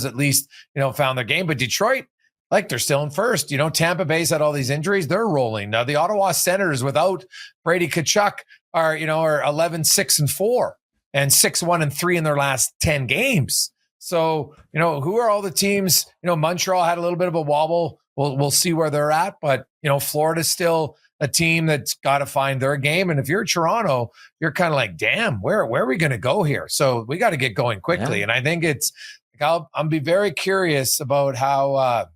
at least, found their game, but Detroit, like, they're still in first. Tampa Bay's had all these injuries. They're rolling. Now, the Ottawa Senators without Brady Tkachuk are 11-6-4 and 6-1-3 in their last 10 games. So, who are all the teams? Montreal had a little bit of a wobble. We'll see where they're at. But, Florida's still a team that's got to find their game. And if you're Toronto, you're kind of like, damn, where are we going to go here? So we got to get going quickly. Yeah. And I think it's, I'll be very curious about how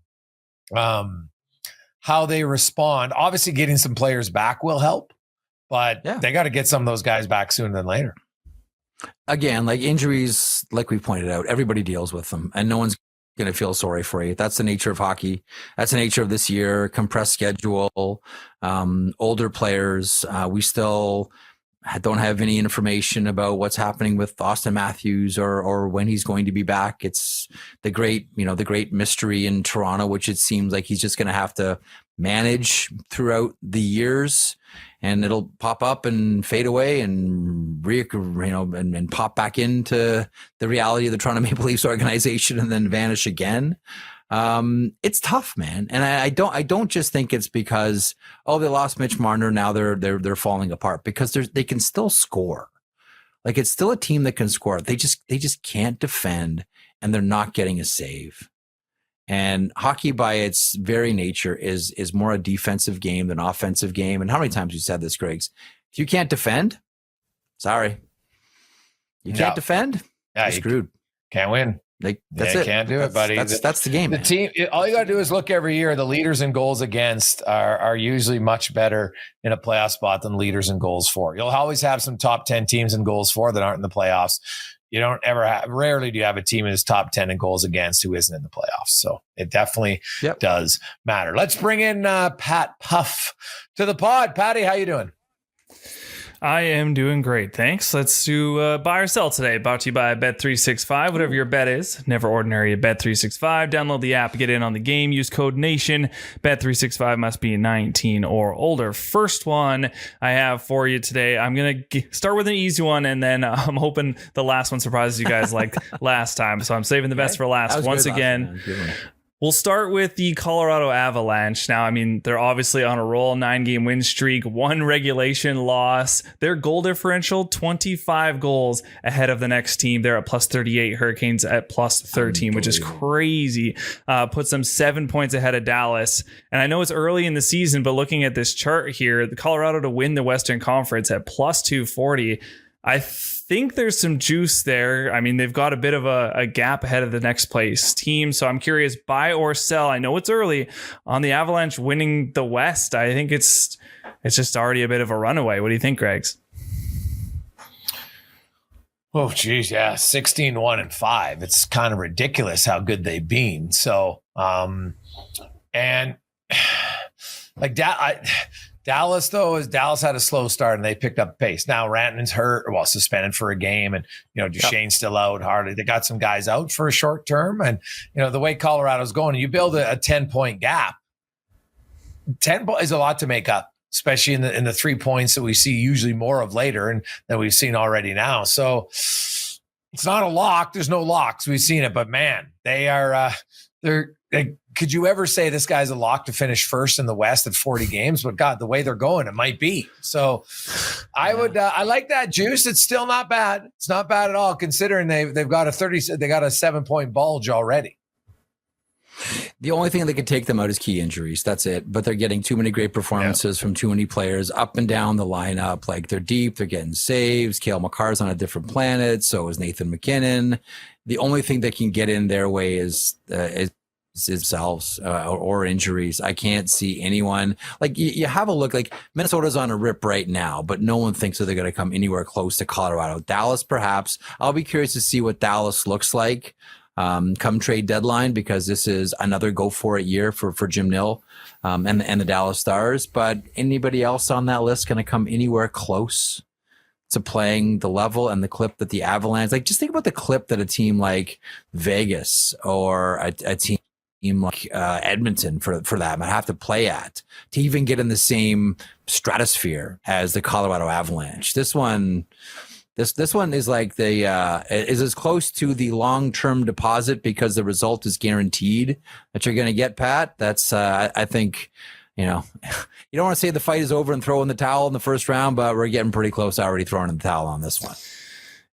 they respond. Obviously, getting some players back will help, but they got to get some of those guys back sooner than later. Again, like, injuries, like we pointed out, everybody deals with them, and no one's going to feel sorry for you. That's the nature of hockey. That's the nature of this year. Compressed schedule, older players. We still don't have any information about what's happening with Austin Matthews or when he's going to be back. It's the great mystery in Toronto, which it seems like he's just going to have to manage throughout the years, and it'll pop up and fade away and and pop back into the reality of the Toronto Maple Leafs organization and then vanish again. It's tough, man. And I don't just think it's because, they lost Mitch Marner, now they're falling apart, because they can still score. Like, it's still a team that can score. They just can't defend, and they're not getting a save. And hockey, by its very nature, is more a defensive game than offensive game. And how many times you said this, Griggs? If you can't defend, sorry, you can't defend. You're screwed. Can't win. That's it. Can't do it, buddy. That's the game. The team. All you got to do is look every year. The leaders in goals against are usually much better in a playoff spot than leaders in goals for. You'll always have some top 10 teams in goals for that aren't in the playoffs. You don't ever have. Rarely do you have a team that's top 10 in goals against who isn't in the playoffs. So it definitely does matter. Let's bring in Pat Puff to the pod. Patty, how you doing? I am doing great, thanks. Let's do buy or sell today. Brought to you by Bet365. Whatever your bet is, never ordinary at Bet365. Download the app, get in on the game. Use code NATION. Bet365 must be 19 or older. First one I have for you today. I'm gonna start with an easy one, and then I'm hoping the last one surprises you guys like last time. So I'm saving the best for last. Once again. We'll start with the Colorado Avalanche. Now, I mean, they're obviously on a roll, 9-game win streak, 1 regulation loss. Their goal differential, 25 goals ahead of the next team. They're at plus 38, Hurricanes at plus 13, which is crazy. Puts them 7 points ahead of Dallas. And I know it's early in the season, but looking at this chart here, the Colorado to win the Western Conference at plus 240. I think there's some juice there. I mean, they've got a bit of a gap ahead of the next place team. So I'm curious, buy or sell. I know it's early on the Avalanche winning the West. I think it's just already a bit of a runaway. What do you think, Gregs? Oh, geez. Yeah. 16-1-5. It's kind of ridiculous how good they've been. So, and like that, Dallas, though, is Dallas had a slow start and they picked up pace. Now Rantanen's hurt, suspended for a game, and Duchesne's still out. Hardly they got some guys out for a short term, and the way Colorado's going, you build a 10-point gap. 10 is a lot to make up, especially in the 3 points that we see usually more of later and that we've seen already now. So it's not a lock. There's no locks. We've seen it, but man, they're. Could you ever say this guy's a lock to finish first in the West at 40 games? But God, the way they're going, it might be. So I like that juice. It's still not bad. It's not bad at all, considering they've got a 7-point bulge already. The only thing that could take them out is key injuries. That's it. But they're getting too many great performances from too many players up and down the lineup. Like, they're deep, they're getting saves. Cale Makar's on a different planet. So is Nathan McKinnon. The only thing that can get in their way is themselves or injuries. I can't see anyone. Like, you have a look, like Minnesota's on a rip right now, but no one thinks that they're going to come anywhere close to Colorado. Dallas, perhaps. I'll be curious to see what Dallas looks like come trade deadline, because this is another go for it year for Jim Nill and the Dallas Stars. But anybody else on that list going to come anywhere close to playing the level and the clip that the Avalanche, like, just think about the clip that a team like Vegas or a team like Edmonton, for that, might have to play at to even get in the same stratosphere as the Colorado Avalanche. This one is like is as close to the long-term deposit, because the result is guaranteed that you're going to get, Pat. That's I think, you don't want to say the fight is over and throw in the towel in the first round, but we're getting pretty close already throwing in the towel on this one.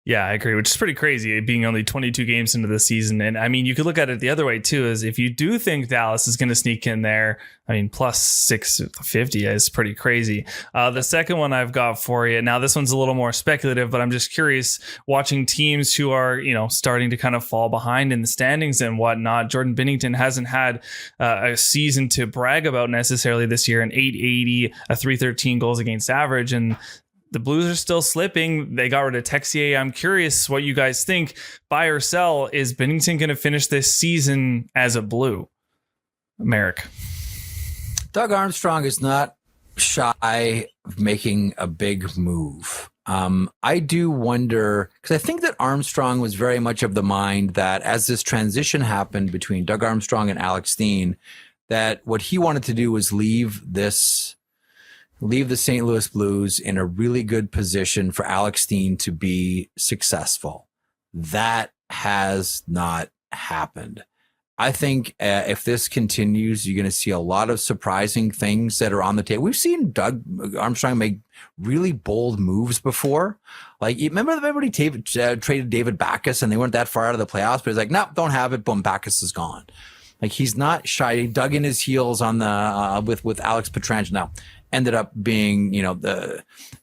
Yeah, I agree, which is pretty crazy, being only 22 games into the season. And I mean, you could look at it the other way too, is if you do think Dallas is going to sneak in there, I mean, plus 650 is pretty crazy. The second one I've got for you, now this one's a little more speculative, but I'm just curious, watching teams who are, starting to kind of fall behind in the standings and whatnot. Jordan Binnington hasn't had a season to brag about necessarily this year, an 880, a 313 goals against average. And the Blues are still slipping. They got rid of Texier. I'm curious what you guys think. Buy or sell, is Binnington going to finish this season as a Blue? Merrick. Doug Armstrong is not shy of making a big move. I do wonder, because I think that Armstrong was very much of the mind that as this transition happened between Doug Armstrong and Alex Steen, that what he wanted to do was leave the St. Louis Blues in a really good position for Alex Steen to be successful. That has not happened. I think if this continues, you're going to see a lot of surprising things that are on the table. We've seen Doug Armstrong make really bold moves before. Like, remember he traded David Backes and they weren't that far out of the playoffs, but he's like, nope, don't have it. Boom, Backes is gone. Like, he's not shy. He dug in his heels on the with Alex Pietrangelo. Now, ended up being,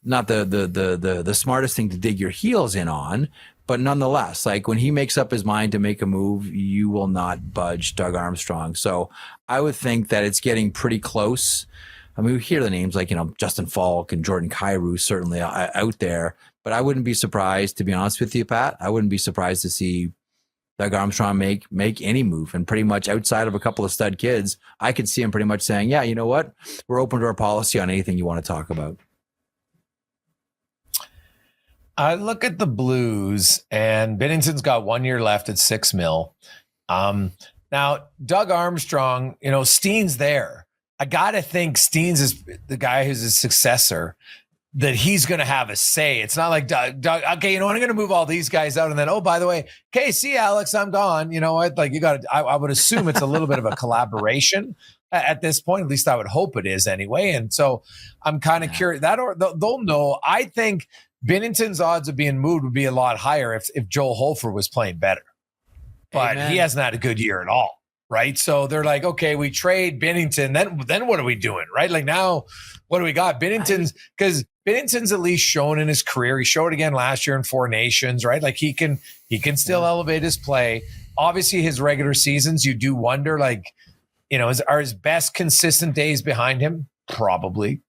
not the smartest thing to dig your heels in on, but nonetheless, like, when he makes up his mind to make a move, you will not budge Doug Armstrong. So I would think that it's getting pretty close. I mean, we hear the names like, Justin Falk and Jordan Kyrou certainly out there, but I wouldn't be surprised, to be honest with you, Pat. I wouldn't be surprised to see Doug Armstrong make any move, and pretty much outside of a couple of stud kids, I could see him pretty much saying, yeah, you know what? We're open to our policy on anything you want to talk about. I look at the Blues, and Binnington's got 1 year left at $6 million. Now, Doug Armstrong, Steen's there. I got to think Steen's is the guy who's his successor, that he's going to have a say. It's not like Doug, okay, I'm going to move all these guys out. And then, oh, by the way, okay, see, Alex, I'm gone. You know what? Like, you got to, I would assume it's a little bit of a collaboration at this point. At least I would hope it is anyway. And so I'm kind of curious that, or they'll know. I think Binnington's odds of being moved would be a lot higher if Joel Hofer was playing better. But he hasn't had a good year at all. Right. So they're like, okay, we trade Binnington. Then what are we doing? Right. Like now, what do we got? Because Binnington's at least shown in his career. He showed again last year in Four Nations, right? Like he can still elevate his play. Obviously, his regular seasons, you do wonder, like, are his best consistent days behind him? Probably.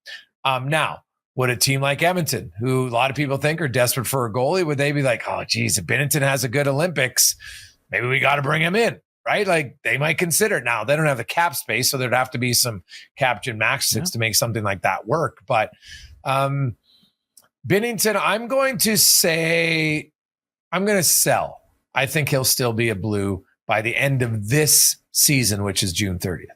Now, would a team like Edmonton, who a lot of people think are desperate for a goalie, would they be like, oh, geez, if Binnington has a good Olympics, maybe we got to bring him in? Right? Like they might consider it. Now. They don't have the cap space, so there'd have to be some cap gymnastics to make something like that work. But Binnington, I'm going to sell. I think he'll still be a Blue by the end of this season, which is June 30th.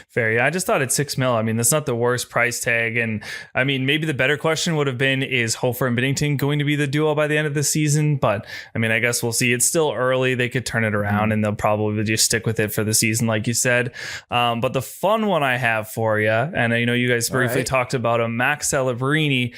Fair. Yeah, I just thought it's $6 million. I mean, that's not the worst price tag. And I mean, maybe the better question would have been, is Hofer and Binnington going to be the duo by the end of the season? But I mean, I guess we'll see. It's still early. They could turn it around and they'll probably just stick with it for the season, like you said. But the fun one I have for you, and you guys briefly talked about him, Max Celebrini.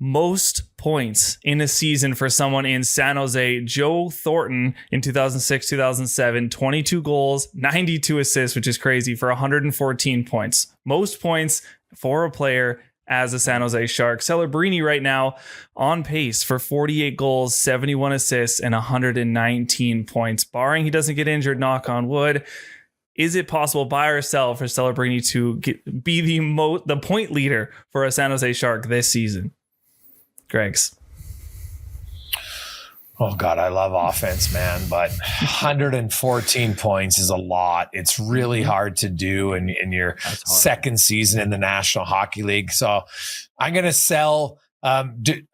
Most points in a season for someone in San Jose. Joe Thornton in 2006-2007, 22 goals, 92 assists, which is crazy, for 114 points. Most points for a player as a San Jose Shark. Celebrini right now on pace for 48 goals, 71 assists, and 119 points. Barring he doesn't get injured, knock on wood. Is it possible, buy or sell, for Celebrini to be the point leader for a San Jose Shark this season? Greg's. Oh, God, I love offense, man. But 114 points is a lot. It's really hard to do in your second season in the National Hockey League. So I'm going to sell. I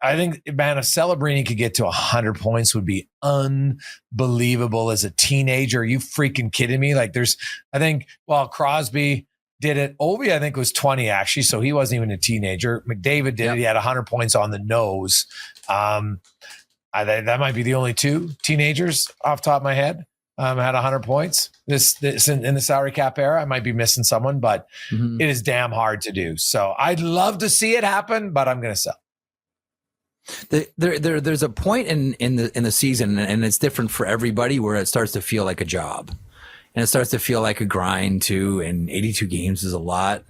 think, man, if Celebrini could get to 100 points would be unbelievable as a teenager. Are you freaking kidding me? Like Crosby did it. Ovi, I think, was 20 actually, so he wasn't even a teenager. McDavid did it. He had 100 points on the nose. That might be the only two teenagers off the top of my head had 100 points this in the salary cap era. I might be missing someone, but it is damn hard to do. So I'd love to see it happen, but I'm going to sell. There's a point in the season, and it's different for everybody, where it starts to feel like a job. And it starts to feel like a grind too. And 82 games is a lot.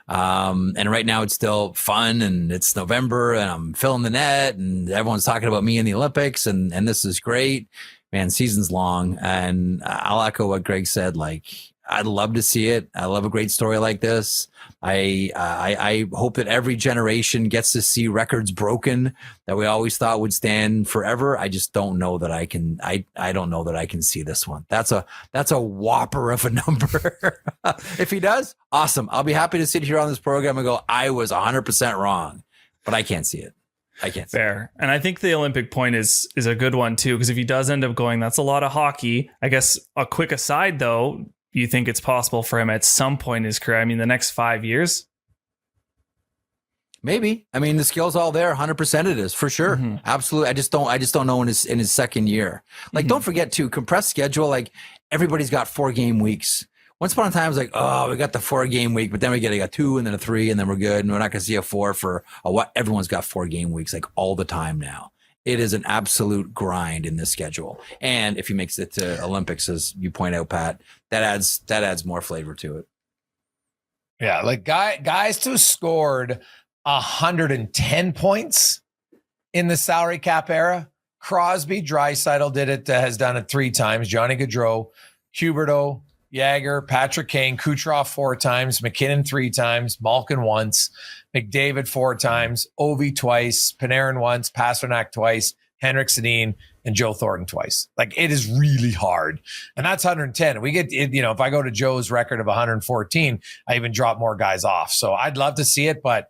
And right now it's still fun, and it's November, and I'm filling the net, and everyone's talking about me in the Olympics, and this is great. Man, season's long. And I'll echo what Greg said. Like, I'd love to see it. I love a great story like this. I hope that every generation gets to see records broken that we always thought would stand forever. I just don't know that I can. I don't know that I can see this one. That's a whopper of a number. If he does, awesome. I'll be happy to sit here on this program and go, I was 100% wrong, but I can't see it. I can't. Fair. And I think the Olympic point is a good one too, because if he does end up going, that's a lot of hockey. I guess a quick aside though. You think it's possible for him at some point in his career? I mean, the next 5 years? Maybe. I mean, the skill's all there. 100% it is, for sure. Absolutely. I just don't know in his second year. Like, don't forget too, compressed schedule. Like, everybody's got 4 game weeks. Once upon a time, it was like, oh, we got the 4 game week, but then we get a 2 and then a 3, and then we're good. And we're not going to see a 4 for a what? Everyone's got 4 game weeks, like, all the time now. It is an absolute grind in this schedule. And if he makes it to Olympics, as you point out, Pat, that adds more flavor to it. Yeah, like guys who scored 110 points in the salary cap era. Crosby, Draisaitl did it, has done it 3 times. Johnny Gaudreau, Huberdeau, Jagger, Patrick Kane, Kucherov 4 times, McKinnon 3 times, Malkin once, McDavid 4 times, Ovi twice, Panarin once, Pasternak twice, Henrik Sedin, and Joe Thornton twice. Like, it is really hard. And that's 110. We get, if I go to Joe's record of 114, I even drop more guys off. So I'd love to see it, but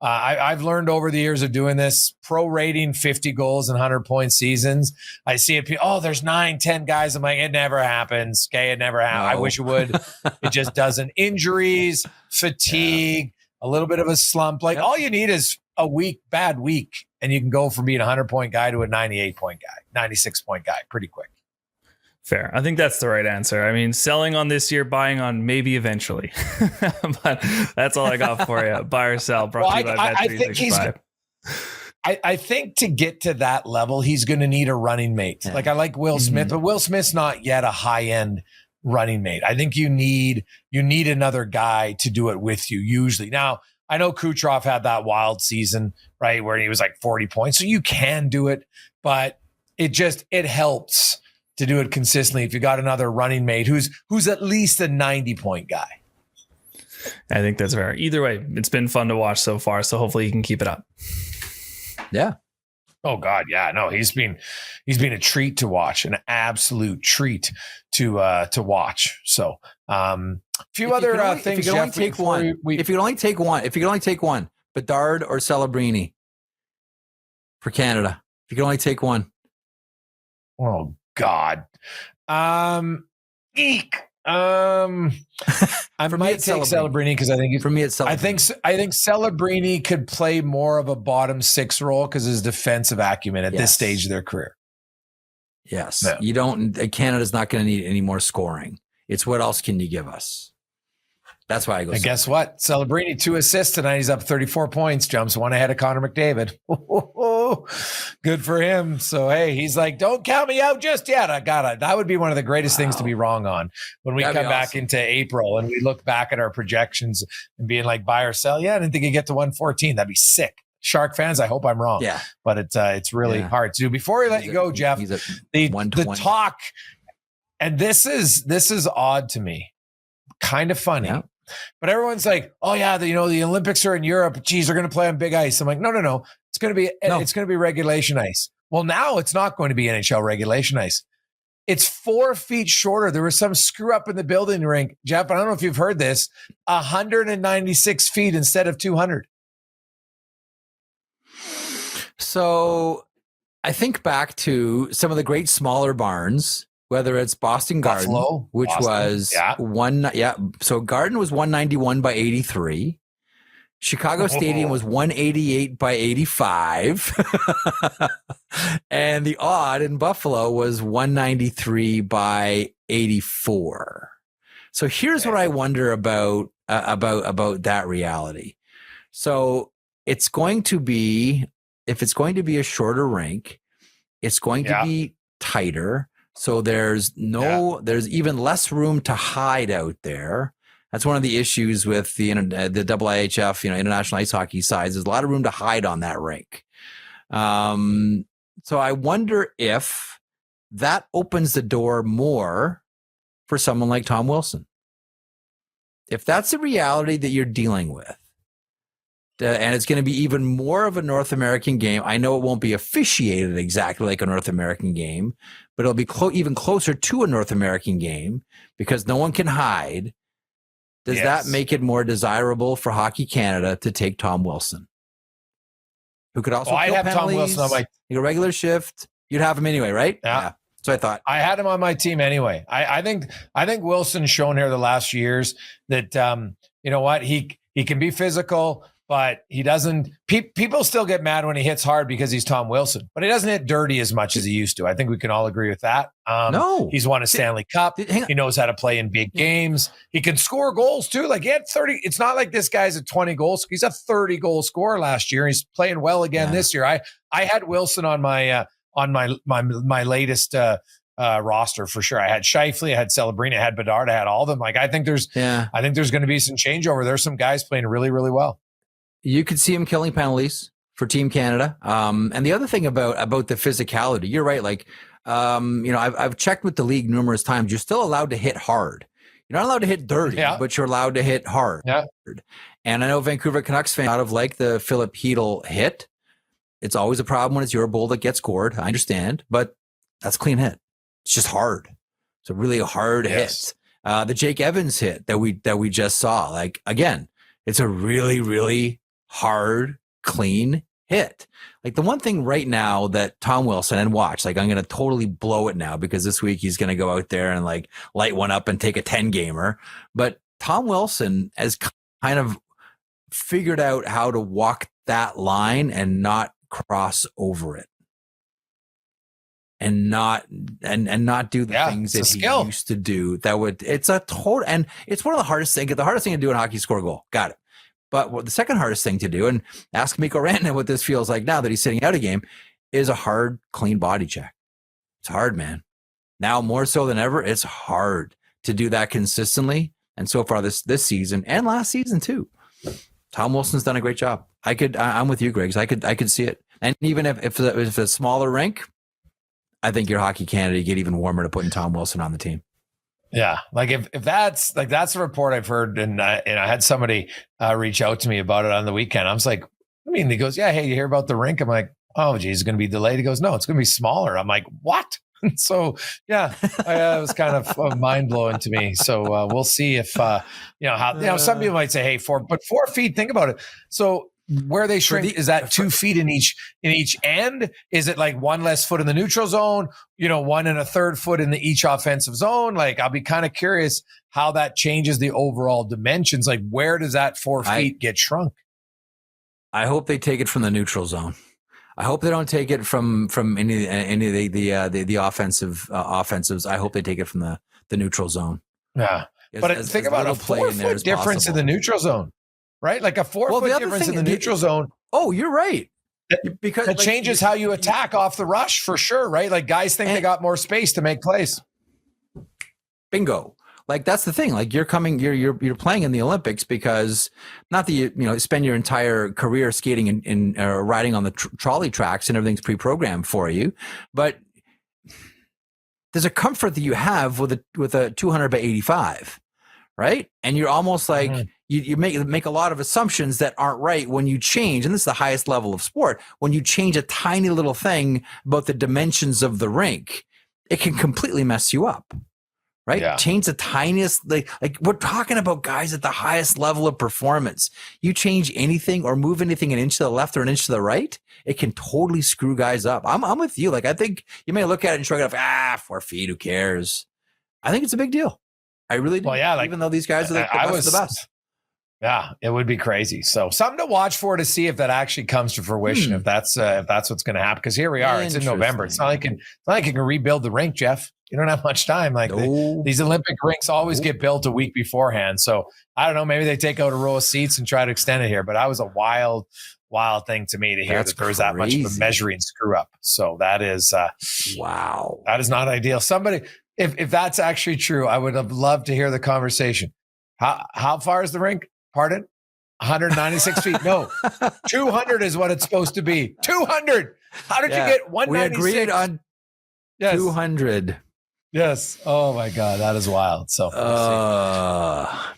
I've learned over the years of doing this, prorating 50 goals and 100-point seasons. I see it. Oh, there's 9-10 guys. I'm like, it never happens. Okay, it never happens. No. I wish it would. It just doesn't. Injuries, fatigue, a little bit of a slump. Like all you need is a bad week, and you can go from being a 100-point guy to a 98-point guy, 96-point guy pretty quick. Fair. I think that's the right answer. I mean, selling on this year, buying on maybe eventually. But that's all I got for you. Buy or sell. Brought to you by Bet365. I think to get to that level, he's going to need a running mate. Yeah. Like I like Will Smith, but Will Smith's not yet a high-end running mate. I think you need another guy to do it with you usually. Now, I know Kucherov had that wild season, right, where he was like 40 points. So you can do it, but it helps to do it consistently if you got another running mate who's at least a 90-point guy. I think that's fair. Either way, it's been fun to watch so far, so hopefully you can keep it up. Yeah. Oh God, yeah. No, he's been a treat to watch, an absolute treat to watch. So, a few other things. If you could only take one, Bedard or Celebrini for Canada. If you could only take one. Oh God. Eek. I might take Celebrini because I think for me it's Celebrini. I think Celebrini could play more of a bottom six role because his defensive acumen at this stage of their career. Yes. Yeah. You don't. Canada's not going to need any more scoring. It's what else can you give us? That's why I go. And guess what? Celebrini 2 assists tonight. He's up 34 points. Jumps one ahead of Connor McDavid. Good for him. So hey, he's like, don't count me out just yet. I got it. That would be one of the greatest things to be wrong on when we come back into April and we look back at our projections and being like buy or sell. Yeah, I didn't think he'd get to 114. That'd be sick. Shark fans, I hope I'm wrong. Yeah, but it's really hard to do. Before we let you go, Jeff, the talk, and this is odd to me, kind of funny. Yeah. But everyone's like, oh yeah, the Olympics are in Europe. Geez, they're going to play on big ice. I'm like, no. It's going to be regulation ice. Well, now it's not going to be NHL regulation ice. It's 4 feet shorter. There was some screw up in the building rink. Jeff, I don't know if you've heard this, 196 feet instead of 200. So I think back to some of the great smaller barns, whether it's Boston Garden, Buffalo, which was one. Yeah. So Garden was 191 by 83. Chicago Stadium was 188 by 85. And the odd in Buffalo was 193 by 84. So here's what I wonder about that reality. So it's going to be, if it's going to be a shorter rink, it's going to be tighter. So there's even less room to hide out there. That's one of the issues with the IIHF, International Ice Hockey sides. There's a lot of room to hide on that rink. So I wonder if that opens the door more for someone like Tom Wilson. If that's the reality that you're dealing with, and it's going to be even more of a North American game. I know it won't be officiated exactly like a North American game, but it'll be even closer to a North American game because no one can hide. Does that make it more desirable for Hockey Canada to take Tom Wilson, who could also I'd have penalties, Tom Wilson on my regular shift? You'd have him anyway, right? Yeah. So I thought I had him on my team anyway. I think Wilson's shown here the last years that you know what, he can be physical, but he doesn't. People still get mad when he hits hard because he's Tom Wilson, but he doesn't hit dirty as much as he used to. I think we can all agree with that. No, he's won a Stanley Cup. He knows how to play in big games. He can score goals too. Like he had 30. It's not like this guy's a 20 goals. He's a 30 goal scorer last year. He's playing well again this year. I had Wilson on my latest roster for sure. I had Scheifele, I had Celebrini, I had Bedard, I had all of them. Like I think there's going to be some changeover. There's some guys playing really, really well. You could see him killing penalties for Team Canada. And the other thing about the physicality, you're right. Like, I've checked with the league numerous times. You're still allowed to hit hard. You're not allowed to hit dirty, but you're allowed to hit hard. Yeah. And I know Vancouver Canucks fans out of like the Philip Hedl hit. It's always a problem when it's your goal that gets scored. I understand, but that's a clean hit. It's just hard. It's a really hard hit. The Jake Evans hit that we just saw. Like again, it's a really, really hard, clean hit. Like the one thing right now that Tom Wilson, and watch, like I'm going to totally blow it now because this week he's going to go out there and like light one up and take a 10 gamer. But Tom Wilson has kind of figured out how to walk that line and not cross over it. And not do the things that he used to do. It's a total, and it's one of the hardest things. The hardest thing to do in hockey is score a goal. Got it. But the second hardest thing to do, and ask Mikko Rantanen what this feels like now that he's sitting out a game, is a hard, clean body check. It's hard, man. Now more so than ever, it's hard to do that consistently. And so far this season and last season too, Tom Wilson's done a great job. I'm with you, Griggs. I could see it. And even if it's a smaller rink, I think your Hockey Canada get even warmer to putting Tom Wilson on the team. Yeah, like if that's a report I've heard, and I had somebody reach out to me about it on the weekend. I was like, I mean, he goes, yeah, hey, you hear about the rink? I'm like, oh, geez, it's going to be delayed. He goes, no, it's going to be smaller. I'm like, what? So yeah, it was kind of mind blowing to me. So we'll see if how some people might say, hey, 4 feet. Think about it. So where they shrink, is that 2 feet in each end? Is it like one less foot in the neutral zone? 1 1/3 foot in each offensive zone? Like, I'll be kind of curious how that changes the overall dimensions. Like, where does that 4 feet get shrunk? I hope they take it from the neutral zone. I hope they don't take it from any of the offensives. I hope they take it from the neutral zone. Yeah, but think about a 4 foot difference in the neutral zone. Right? Like a 4 foot difference in the neutral zone. Oh, you're right. Because it changes how you attack off the rush for sure, right? Like guys think they got more space to make plays. Bingo. Like that's the thing. Like you're playing in the Olympics because not that you spend your entire career skating and riding on the trolley tracks and everything's pre-programmed for you, but there's a comfort that you have with a 200 by 85, right? And you're almost like you make a lot of assumptions that aren't right when you change, and this is the highest level of sport. When you change a tiny little thing about the dimensions of the rink, it can completely mess you up. Right? Yeah. Change the tiniest, like we're talking about guys at the highest level of performance. You change anything or move anything an inch to the left or an inch to the right, it can totally screw guys up. I'm with you. Like, I think you may look at it and shrug it off. 4 feet, who cares? I think it's a big deal. I really do. Well, yeah, even though these guys are the best of the best. Yeah, it would be crazy. So something to watch for to see if that actually comes to fruition. If that's what's going to happen. Because here we are. It's in November. It's not like you can rebuild the rink, Jeff. You don't have much time. Like these Olympic rinks always get built a week beforehand. So I don't know. Maybe they take out a row of seats and try to extend it here. But that was a wild thing to me to hear that there was that much of a measuring screw up. So that is wow. That is not ideal. Somebody, if that's actually true, I would have loved to hear the conversation. How far is the rink? Pardon? 196 feet. No, 200 is what it's supposed to be. 200. How did you get 196? We agreed on 200. Yes. Oh my God, that is wild. So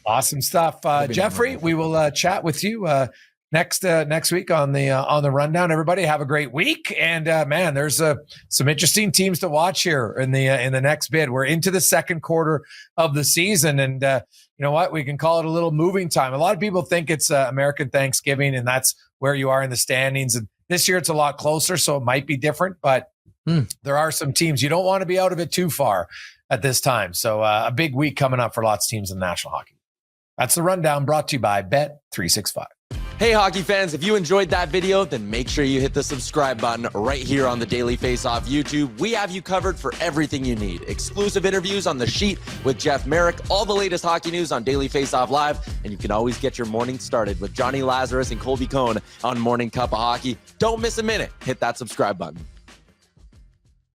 awesome stuff, Jeffrey. We will chat with you next week on the rundown. Everybody have a great week, and man, there's some interesting teams to watch here in the next bid. We're into the second quarter of the season, and you know what? We can call it a little moving time. A lot of people think it's American Thanksgiving, and that's where you are in the standings. And this year it's a lot closer, so it might be different, but there are some teams you don't want to be out of it too far at this time. So a big week coming up for lots of teams in the National Hockey. That's the rundown brought to you by Bet365. Hey, hockey fans, if you enjoyed that video, then make sure you hit the subscribe button right here on the Daily Faceoff YouTube. We have you covered for everything you need. Exclusive interviews on The Sheet with Jeff Merrick, all the latest hockey news on Daily Faceoff Live, and you can always get your morning started with Johnny Lazarus and Colby Cohn on Morning Cup of Hockey. Don't miss a minute. Hit that subscribe button.